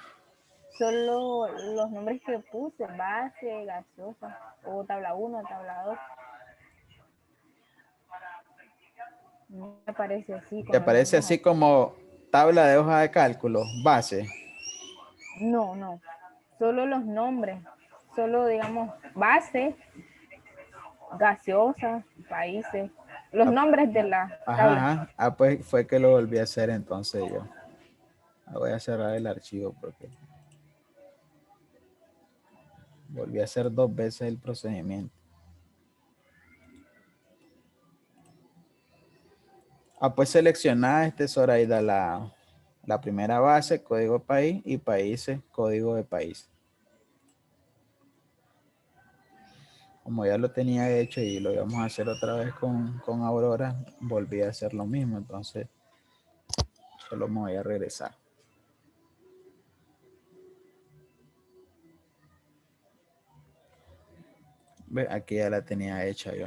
Solo los nombres que puse, base, gaseosa, o tabla 1, tabla 2. No me parece así. ¿Te parece así como tabla de hoja de cálculo, base? No, no. Solo los nombres. Solo, digamos, base, gaseosa, países. Los nombres de la tabla. Ajá. Pues fue que lo volví a hacer entonces yo. Voy a cerrar el archivo porque volví a hacer 2 veces el procedimiento. Pues seleccionada Zoraida la primera base, código país y países, código de país. Como ya lo tenía hecho y lo íbamos a hacer otra vez con Aurora, volví a hacer lo mismo, entonces solo me voy a regresar. Ve, aquí ya la tenía hecha yo.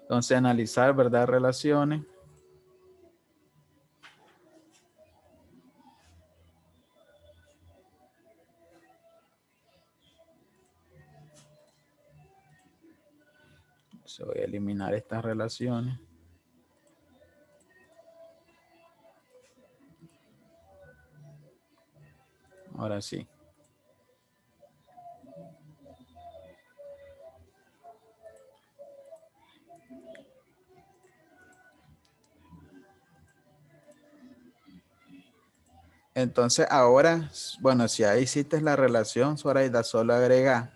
Entonces analizar, ¿verdad? Relaciones. Entonces voy a eliminar estas relaciones. Ahora sí. Entonces ahora, bueno, si ahí hiciste la relación, Zoraida, solo agrega.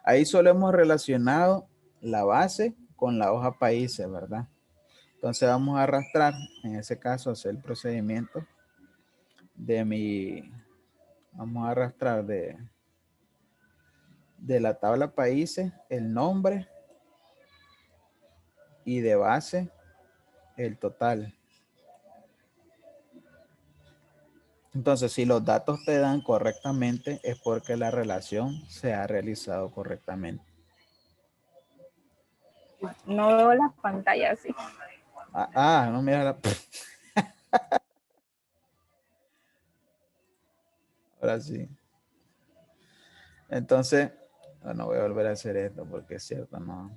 Ahí solo hemos relacionado la base con la hoja países, ¿verdad? Entonces vamos a arrastrar, en ese caso, hacer el procedimiento vamos a arrastrar de la tabla países el nombre y de base el total. Entonces, si los datos te dan correctamente, es porque la relación se ha realizado correctamente. No veo la pantalla así. No, mira la... Ahora sí. Entonces, no voy a volver a hacer esto porque es cierto, no.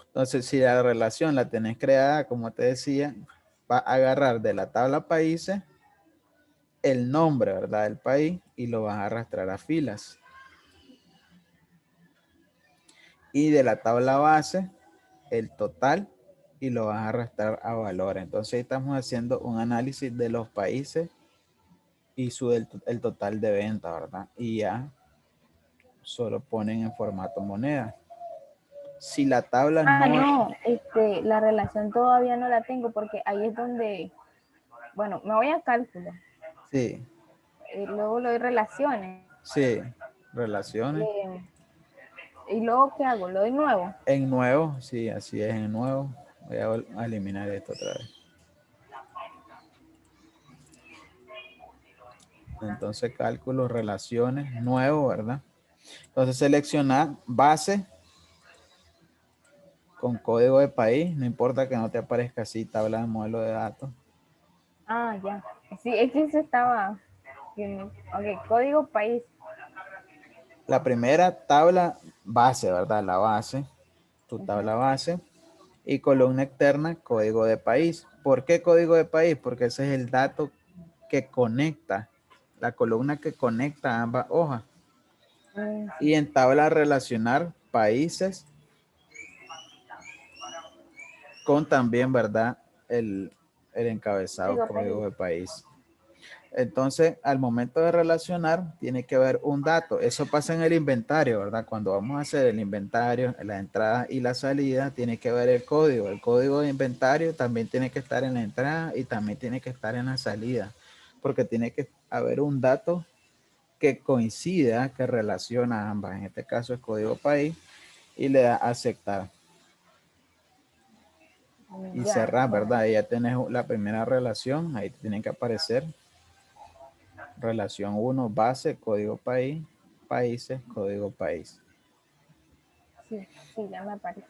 Entonces, si la relación la tenés creada, como te decía, va a agarrar de la tabla países el nombre, ¿verdad? Del país y lo vas a arrastrar a filas. Y de la tabla base, el total y lo vas a arrastrar a valores. Entonces, estamos haciendo un análisis de los países y el total de venta, ¿verdad? Y ya solo ponen en formato moneda. Si la tabla Ah, no... no, la relación todavía no la tengo porque ahí es donde, bueno, me voy a cálculo, Sí, luego le doy relaciones, sí, relaciones. y luego ¿qué hago? Lo doy nuevo. En nuevo, sí, así es, en nuevo. Voy a eliminar esto otra vez. Entonces, cálculo, relaciones, nuevo, ¿verdad? Entonces, seleccionar base con código de país. No importa que no te aparezca así, tabla de modelo de datos. Ah, ya. Sí, es que eso estaba. Ok, código país. La primera tabla base, ¿verdad? La base, tu tabla base. Y columna externa, código de país. ¿Por qué código de país? Porque ese es el dato que conecta, la columna que conecta ambas hojas. Y en tabla relacionar países con también, ¿verdad? El encabezado Código país. código de país. Entonces, al momento de relacionar, tiene que haber un dato. Eso pasa en el inventario, ¿verdad? Cuando vamos a hacer el inventario, la entrada y la salida, tiene que ver el código. El código de inventario también tiene que estar en la entrada y también tiene que estar en la salida, porque tiene que haber un dato que coincida, que relaciona ambas. En este caso es código país y le da aceptar y Ya, cerrar, bueno. ¿verdad? Y ya tenés la primera relación, ahí tienen que aparecer relación 1, base, código país, países, código país. Sí, sí, ya me aparece.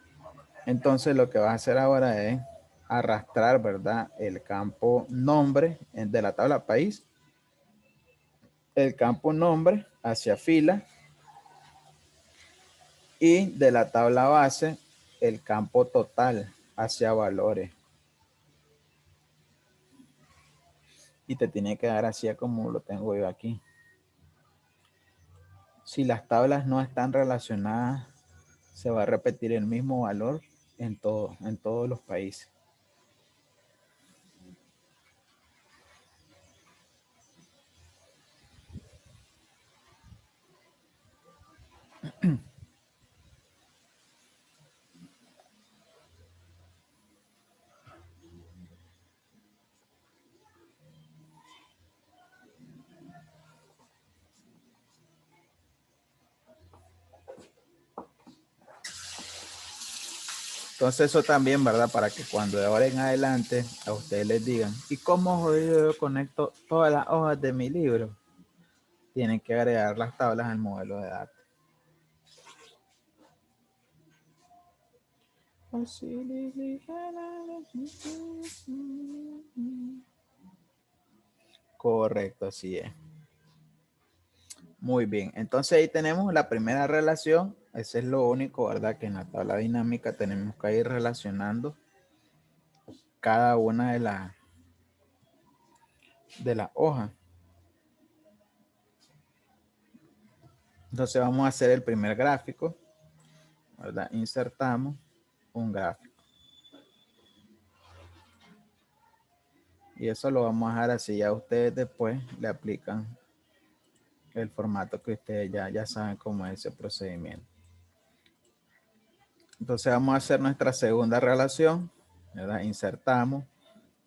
Entonces lo que vas a hacer ahora es arrastrar, ¿verdad? El campo nombre de la tabla país, el campo nombre hacia fila y de la tabla base el campo total hacia valores. Y te tiene que dar así como lo tengo yo aquí. Si las tablas no están relacionadas, se va a repetir el mismo valor en todos los países. Entonces eso también, ¿verdad? Para que cuando de ahora en adelante a ustedes les digan, ¿y cómo jodido yo conecto todas las hojas de mi libro? Tienen que agregar las tablas al modelo de datos. Correcto, así es. Muy bien, entonces ahí tenemos la primera relación. Ese es lo único, ¿verdad? Que en la tabla dinámica tenemos que ir relacionando cada una de las hojas. Entonces vamos a hacer el primer gráfico, ¿verdad? Insertamos un gráfico. Y eso lo vamos a dejar así. Ya ustedes después le aplican el formato que ustedes ya saben cómo es ese procedimiento. Entonces vamos a hacer nuestra segunda relación, ¿verdad? Insertamos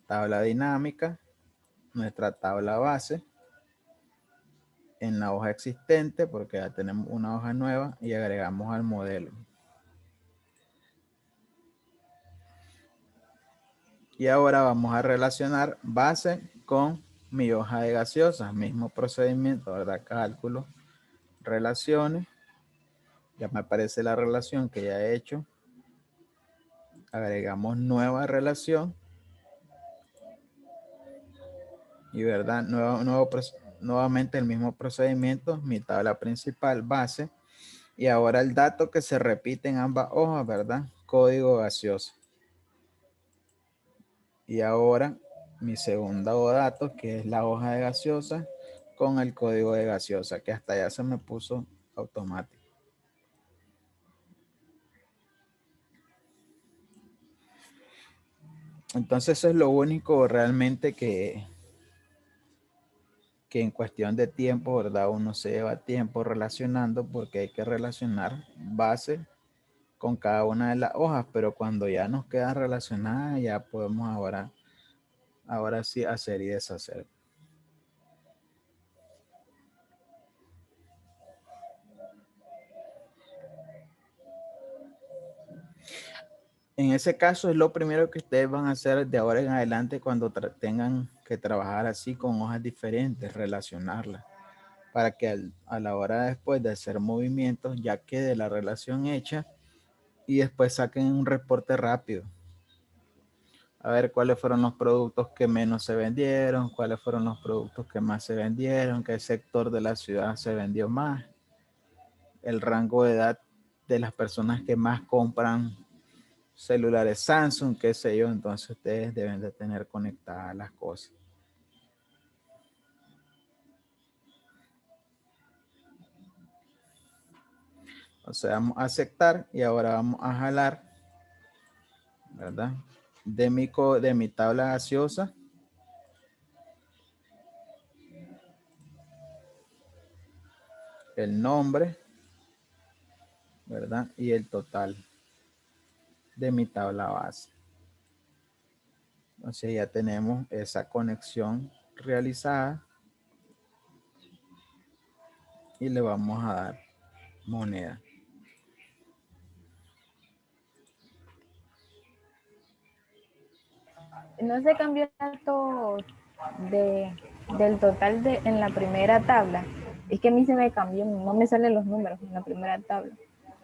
tabla dinámica, nuestra tabla base en la hoja existente porque ya tenemos una hoja nueva y agregamos al modelo. Y ahora vamos a relacionar base con mi hoja de gaseosas, mismo procedimiento, ¿verdad? Cálculo, relaciones, ya me aparece la relación que ya he hecho. Agregamos nueva relación. Y verdad, nuevamente el mismo procedimiento, mi tabla principal, base. Y ahora el dato que se repite en ambas hojas, ¿verdad? Código gaseoso. Y ahora mi segunda hoja de datos, que es la hoja de gaseosa, con el código de gaseosa, que hasta ya se me puso automático. Entonces eso es lo único realmente que en cuestión de tiempo, ¿verdad? Uno se lleva tiempo relacionando porque hay que relacionar base con cada una de las hojas, pero cuando ya nos quedan relacionadas, ya podemos ahora sí hacer y deshacer. En ese caso es lo primero que ustedes van a hacer de ahora en adelante cuando tengan que trabajar así con hojas diferentes, relacionarlas, para que a la hora después de hacer movimientos ya quede la relación hecha y después saquen un reporte rápido. A ver cuáles fueron los productos que menos se vendieron, cuáles fueron los productos que más se vendieron, qué sector de la ciudad se vendió más, el rango de edad de las personas que más compran celulares Samsung, qué sé yo. Entonces ustedes deben de tener conectadas las cosas. O sea, vamos a aceptar y ahora vamos a jalar, ¿verdad? De mi tabla gaseosa. El nombre, ¿verdad? Y el total de mi tabla base. Entonces ya tenemos esa conexión realizada y le vamos a dar moneda. No se cambió el dato del total en la primera tabla. Es que a mí se me cambió, no me salen los números en la primera tabla.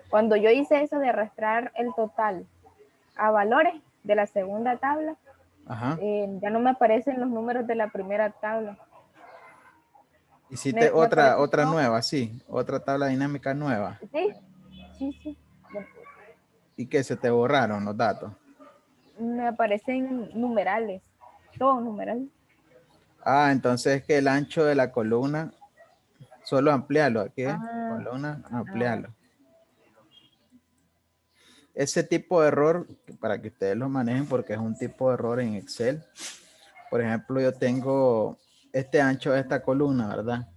Cuando yo hice eso de arrastrar el total a valores de la segunda tabla, ya no me aparecen los números de la primera tabla. Hiciste otra nueva, sí, otra tabla dinámica nueva. Sí. ¿Y qué? ¿Se te borraron los datos? Me aparecen numerales, todos numerales. Ah, entonces es que el ancho de la columna, solo ampliarlo aquí, columna, ampliarlo. Ese tipo de error, para que ustedes lo manejen, porque es un tipo de error en Excel. Por ejemplo, yo tengo este ancho de esta columna, ¿verdad?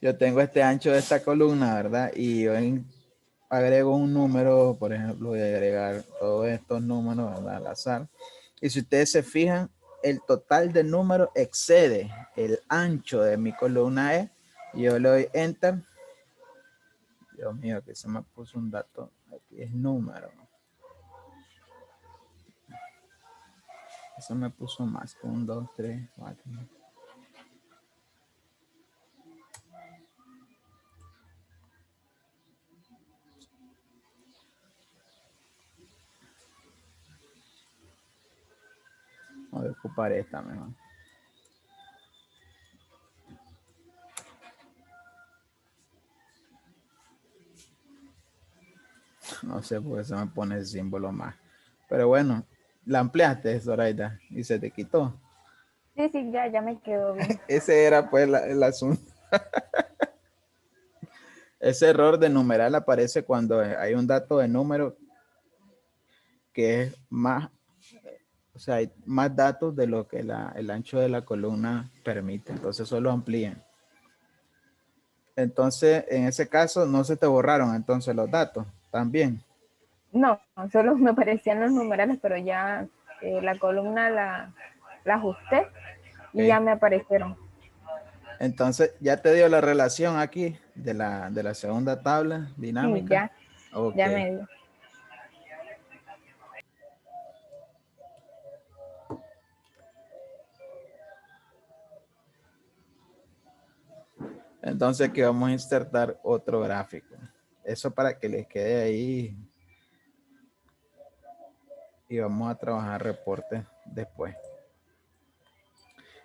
Yo tengo este ancho de esta columna, ¿verdad? Y yo agrego un número, por ejemplo, voy a agregar todos estos números, ¿verdad? Al azar. Y si ustedes se fijan, el total de números excede el ancho de mi columna E. Yo le doy Enter. Dios mío, que se me puso un dato. Aquí es número. Eso me puso más. 1, 2, 3, 4. Voy a ocupar esta mejor. No sé por qué se me pone el símbolo más. Pero bueno, la ampliaste, Zoraida, y se te quitó. Sí, ya me quedó bien. Ese era pues el asunto. Ese error de numeral aparece cuando hay un dato de número que es más, o sea, hay más datos de lo que el ancho de la columna permite. Entonces solo amplíen. Entonces, en ese caso, no se te borraron entonces los datos también. No, solo me aparecían los numerales, pero ya la columna la ajusté y ya me aparecieron. Entonces, ya te dio la relación aquí de la segunda tabla dinámica. Sí, Ok. ya me dio. Entonces aquí vamos a insertar otro gráfico. Eso para que les quede ahí. Y vamos a trabajar reportes después.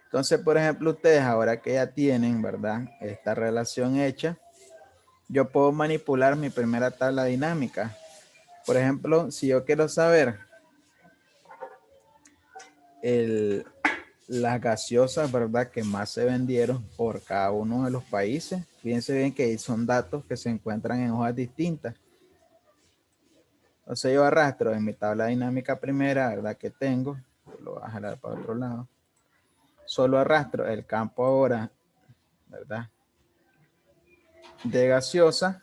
Entonces, por ejemplo, ustedes ahora que ya tienen, ¿verdad? Esta relación hecha, yo puedo manipular mi primera tabla dinámica. Por ejemplo, si yo quiero saber las gaseosas, ¿verdad? Que más se vendieron por cada uno de los países. Fíjense bien que son datos que se encuentran en hojas distintas. Entonces yo arrastro en mi tabla dinámica primera, ¿verdad? Que tengo. Lo voy a jalar para otro lado. Solo arrastro el campo ahora, ¿verdad? De gaseosa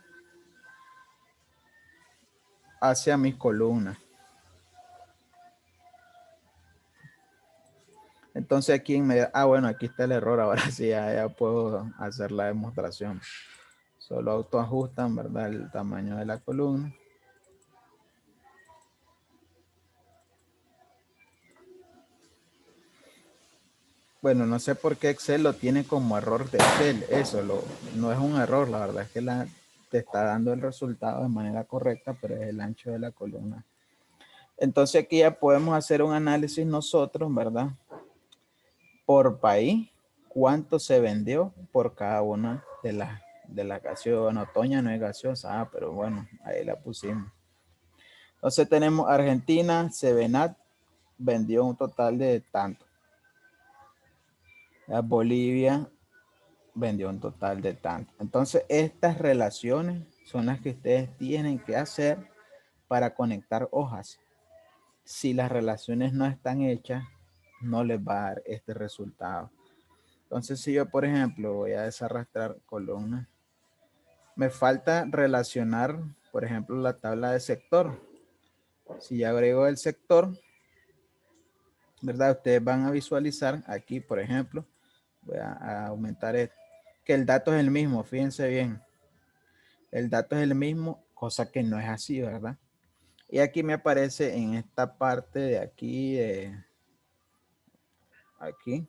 hacia mis columnas. Entonces aquí en medio, bueno, aquí está el error, ahora sí ya puedo hacer la demostración. Solo autoajustan, ¿verdad? El tamaño de la columna. Bueno, no sé por qué Excel lo tiene como error de Excel. Eso no es un error, la verdad es que te está dando el resultado de manera correcta, pero es el ancho de la columna. Entonces aquí ya podemos hacer un análisis nosotros, ¿verdad? Por país, cuánto se vendió por cada una de las gaseosas. Otoña no es gaseosa, pero bueno, ahí la pusimos. Entonces tenemos Argentina, Sevenat, vendió un total de tanto. Bolivia vendió un total de tanto. Entonces estas relaciones son las que ustedes tienen que hacer para conectar hojas. Si las relaciones no están hechas, no les va a dar este resultado. Entonces si yo, por ejemplo, voy a desarrastrar columnas, me falta relacionar, por ejemplo, la tabla de sector. Si ya agrego el sector, ¿verdad? Ustedes van a visualizar aquí, por ejemplo, voy a aumentar esto, que el dato es el mismo, fíjense bien. El dato es el mismo, cosa que no es así, ¿verdad? Y aquí me aparece en esta parte de aquí, aquí,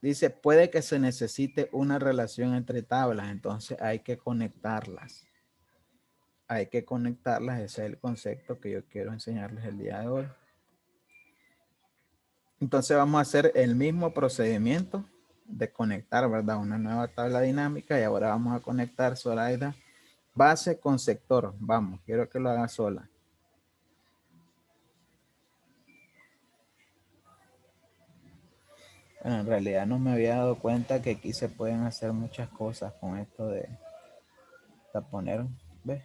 dice, puede que se necesite una relación entre tablas, entonces hay que conectarlas. Hay que conectarlas, ese es el concepto que yo quiero enseñarles el día de hoy. Entonces vamos a hacer el mismo procedimiento de conectar, ¿verdad? Una nueva tabla dinámica y ahora vamos a conectar, Zoraida, base con sector. Vamos, quiero que lo haga sola. Bueno, en realidad no me había dado cuenta que aquí se pueden hacer muchas cosas con esto de poner, ¿ves?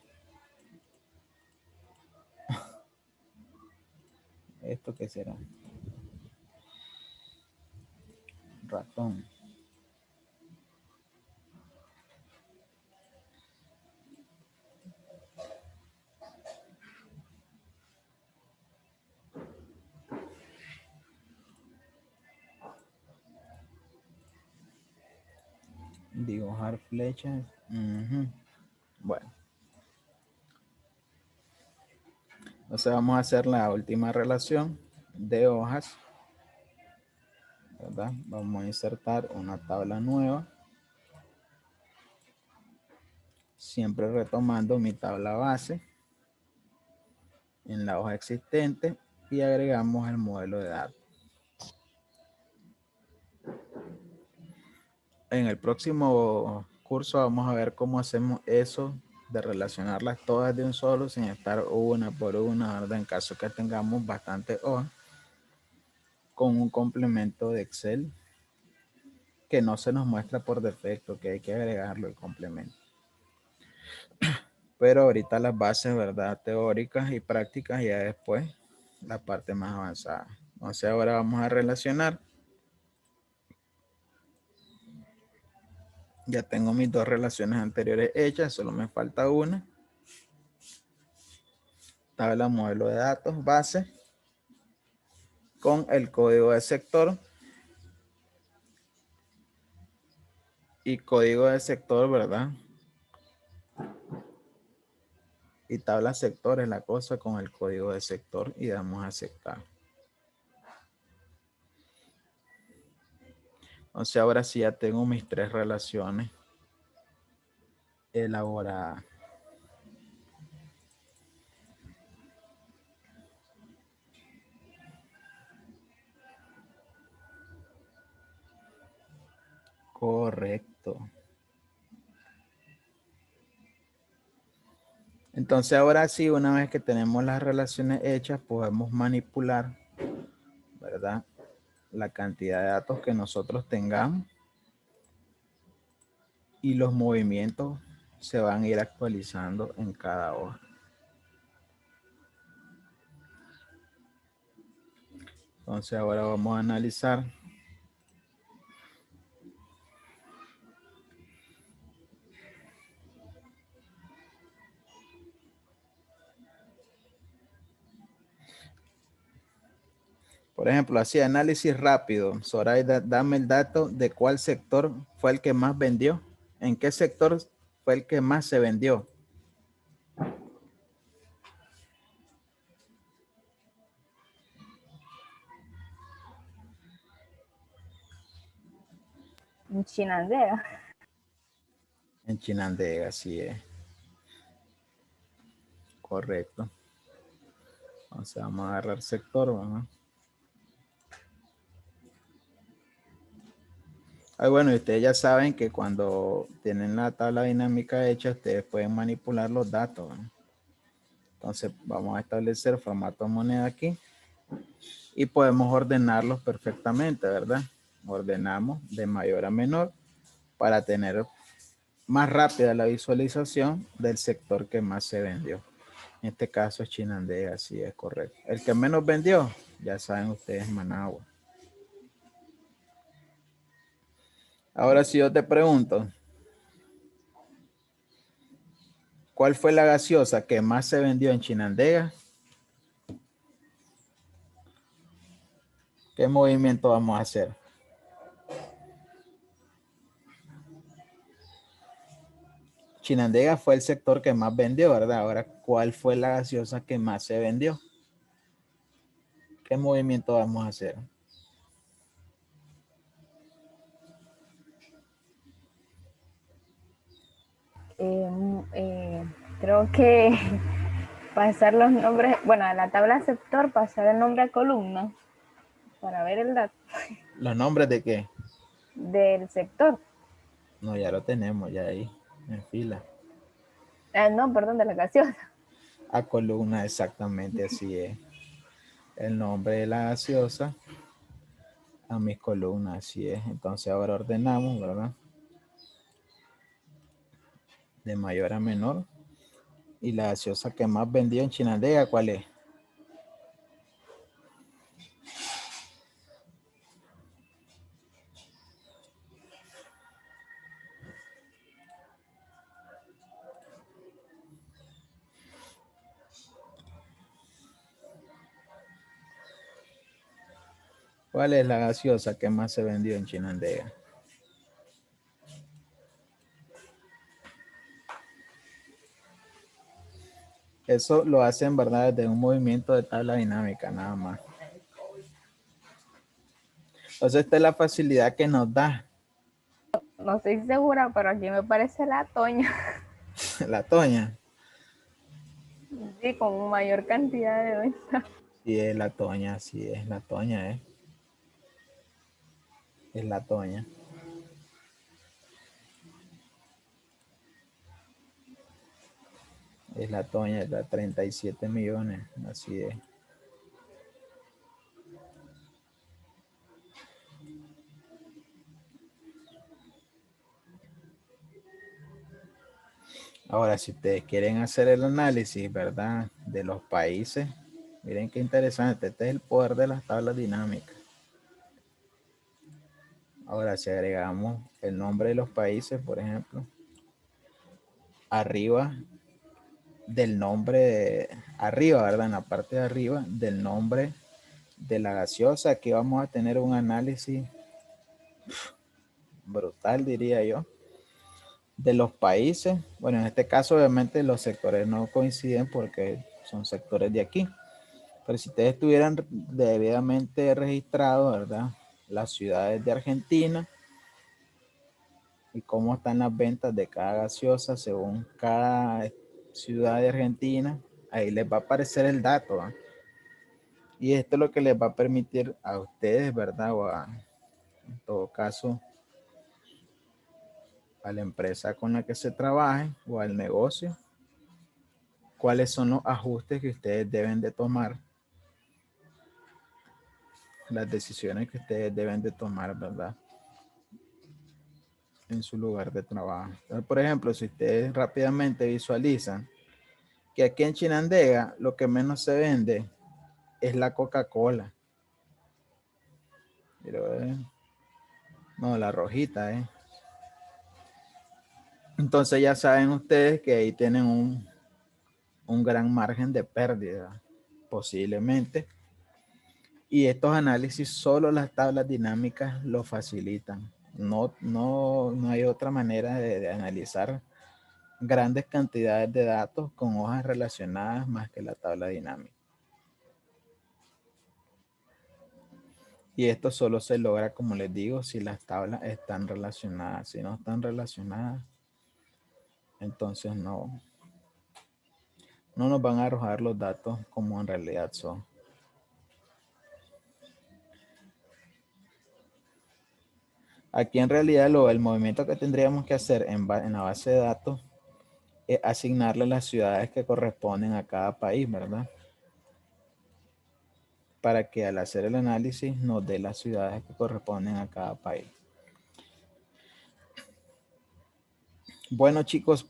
¿Esto qué será? Ratón. Dibujar flechas. Bueno. Entonces vamos a hacer la última relación de hojas, ¿verdad? Vamos a insertar una tabla nueva. Siempre retomando mi tabla base en la hoja existente y agregamos el modelo de datos. En el próximo curso vamos a ver cómo hacemos eso de relacionarlas todas de un solo sin estar una por una, ¿verdad? En caso que tengamos bastante hojas con un complemento de Excel que no se nos muestra por defecto, que hay que agregarlo el complemento. Pero ahorita las bases, ¿verdad? Teóricas y prácticas, y ya después la parte más avanzada. Entonces ahora vamos a relacionar. Ya tengo mis dos relaciones anteriores hechas, solo me falta una. Tabla modelo de datos base con el código de sector. Y código de sector, ¿verdad? Y tabla sector es la cosa con el código de sector y damos a aceptar. Entonces ahora sí ya tengo mis 3 relaciones elaboradas. Correcto. Entonces ahora sí, una vez que tenemos las relaciones hechas, podemos manipular, ¿verdad? La cantidad de datos que nosotros tengamos y los movimientos se van a ir actualizando en cada hoja. Entonces ahora vamos a analizar por ejemplo, así análisis rápido. Zoraida, dame el dato de cuál sector fue el que más vendió. ¿En qué sector fue el que más se vendió? En Chinandega. En Chinandega, así es. Correcto. Entonces vamos a agarrar sector, ¿verdad? Bueno, y ustedes ya saben que cuando tienen la tabla dinámica hecha, ustedes pueden manipular los datos, ¿verdad? Entonces vamos a establecer formato moneda aquí y podemos ordenarlos perfectamente, ¿verdad? Ordenamos de mayor a menor para tener más rápida la visualización del sector que más se vendió. En este caso es Chinandega, así es correcto. El que menos vendió, ya saben ustedes, Managua. Ahora si yo te pregunto, ¿cuál fue la gaseosa que más se vendió en Chinandega? ¿Qué movimiento vamos a hacer? Chinandega fue el sector que más vendió, ¿verdad? Ahora, ¿cuál fue la gaseosa que más se vendió? ¿Qué movimiento vamos a hacer? Creo que pasar los nombres, bueno, a la tabla sector, pasar el nombre a columna para ver el dato ¿Los nombres de qué? del sector. No, ya lo tenemos, ya ahí, en fila. No, perdón, de la gaseosa. A columna, exactamente, así es. El nombre de la gaseosa a mis columnas, así es. Entonces ahora ordenamos, ¿verdad? De mayor a menor. Y la gaseosa que más vendió en Chinandega, ¿cuál es? ¿Cuál es la gaseosa que más se vendió en Chinandega? Eso lo hacen, ¿verdad? Desde un movimiento de tabla dinámica, nada más. Entonces, esta es la facilidad que nos da No estoy segura, pero aquí me parece la Toña. la Toña. Sí, con mayor cantidad de ventas. Sí, es la Toña, sí, es la Toña, ¿eh? Es la Toña. Es la Toña, es la 37 millones, así es. Ahora, si ustedes quieren hacer el análisis, ¿verdad? De los países, miren qué interesante. Este es el poder de las tablas dinámicas. Ahora, si agregamos el nombre de los países, por ejemplo, arriba del nombre, arriba, ¿verdad? En la parte de arriba del nombre de la gaseosa, aquí vamos a tener un análisis brutal, diría yo, de los países. Bueno, en este caso, obviamente, los sectores no coinciden porque son sectores de aquí. Pero si ustedes estuvieran debidamente registrados, ¿verdad? Las ciudades de Argentina, y cómo están las ventas de cada gaseosa según cada ciudad de Argentina, ahí les va a aparecer el dato, ¿ah? Y esto es lo que les va a permitir a ustedes, ¿verdad? En todo caso, a la empresa con la que se trabaje o al negocio, cuáles son los ajustes que ustedes deben de tomar, las decisiones que ustedes deben de tomar, ¿verdad? En su lugar de trabajo. Entonces, por ejemplo, si ustedes rápidamente visualizan que aquí en Chinandega lo que menos se vende es la Coca-Cola. Pero, no, la rojita, Entonces ya saben ustedes que ahí tienen un gran margen de pérdida, posiblemente. Y estos análisis solo las tablas dinámicas lo facilitan. No hay otra manera de analizar grandes cantidades de datos con hojas relacionadas más que la tabla dinámica. Y esto solo se logra, como les digo, si las tablas están relacionadas. Si no están relacionadas, entonces no nos van a arrojar los datos como en realidad son. Aquí en realidad el movimiento que tendríamos que hacer en la base de datos es asignarle las ciudades que corresponden a cada país, ¿verdad? Para que al hacer el análisis nos dé las ciudades que corresponden a cada país. Bueno, chicos,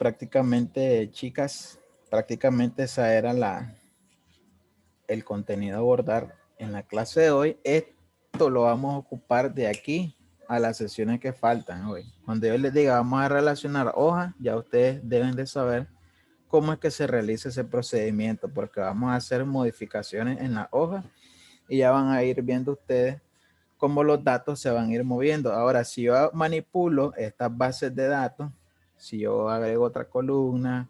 chicas, prácticamente esa era el contenido a abordar en la clase de hoy. Esto lo vamos a ocupar de aquí a las sesiones que faltan hoy. Cuando yo les diga vamos a relacionar hojas, ya ustedes deben de saber cómo es que se realiza ese procedimiento, porque vamos a hacer modificaciones en la hoja y ya van a ir viendo ustedes cómo los datos se van a ir moviendo. Ahora, si yo manipulo estas bases de datos, si yo agrego otra columna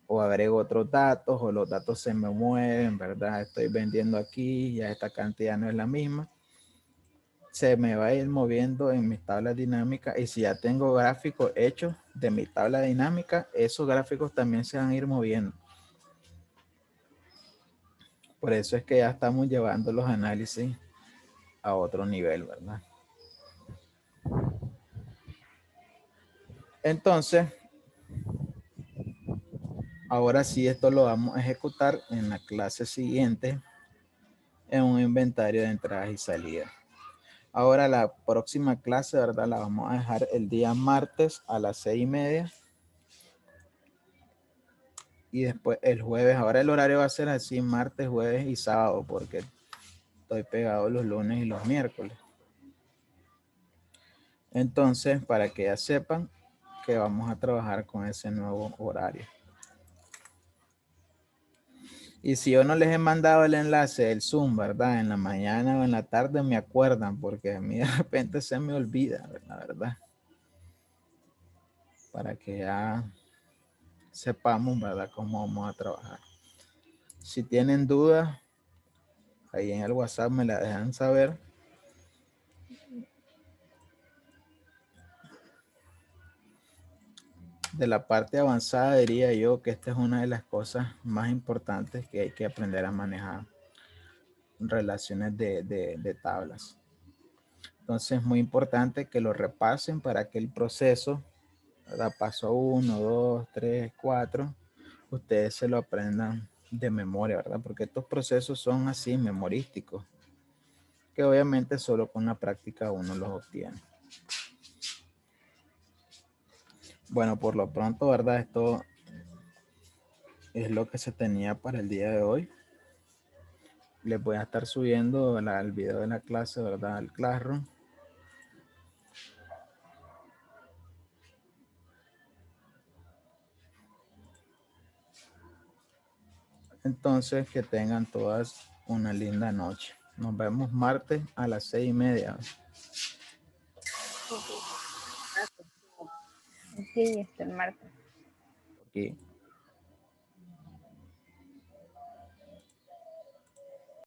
o agrego otros datos o los datos se me mueven, ¿verdad? Estoy vendiendo aquí, ya esta cantidad no es la misma. Se me va a ir moviendo en mis tablas dinámicas y si ya tengo gráficos hechos de mi tabla dinámica, esos gráficos también se van a ir moviendo. Por eso es que ya estamos llevando los análisis a otro nivel, ¿verdad? Entonces, ahora sí, esto lo vamos a ejecutar en la clase siguiente en un inventario de entradas y salidas. Ahora la próxima clase, ¿verdad? La vamos a dejar el día martes a las 6:30. Y después el jueves, ahora el horario va a ser así, martes, jueves y sábado, porque estoy pegado los lunes y los miércoles. Entonces, para que ya sepan que vamos a trabajar con ese nuevo horario. Y si yo no les he mandado el enlace del Zoom, ¿verdad? En la mañana o en la tarde me acuerdan, porque a mí de repente se me olvida, la verdad. Para que ya sepamos, ¿verdad? Cómo vamos a trabajar. Si tienen dudas, ahí en el WhatsApp me la dejan saber. De la parte avanzada diría yo que esta es una de las cosas más importantes que hay que aprender a manejar. Relaciones de tablas. Entonces es muy importante que lo repasen para que el proceso, ¿verdad? Paso 1, 2, 3, 4, ustedes se lo aprendan de memoria, ¿verdad? Porque estos procesos son así, memorísticos, que obviamente solo con la práctica uno los obtiene. Bueno, por lo pronto, ¿verdad? Esto es lo que se tenía para el día de hoy. Les voy a estar subiendo el video de la clase, ¿verdad? Al Classroom. Entonces, que tengan todas una linda noche. Nos vemos martes a las 6:30. Sí, el martes. Aquí.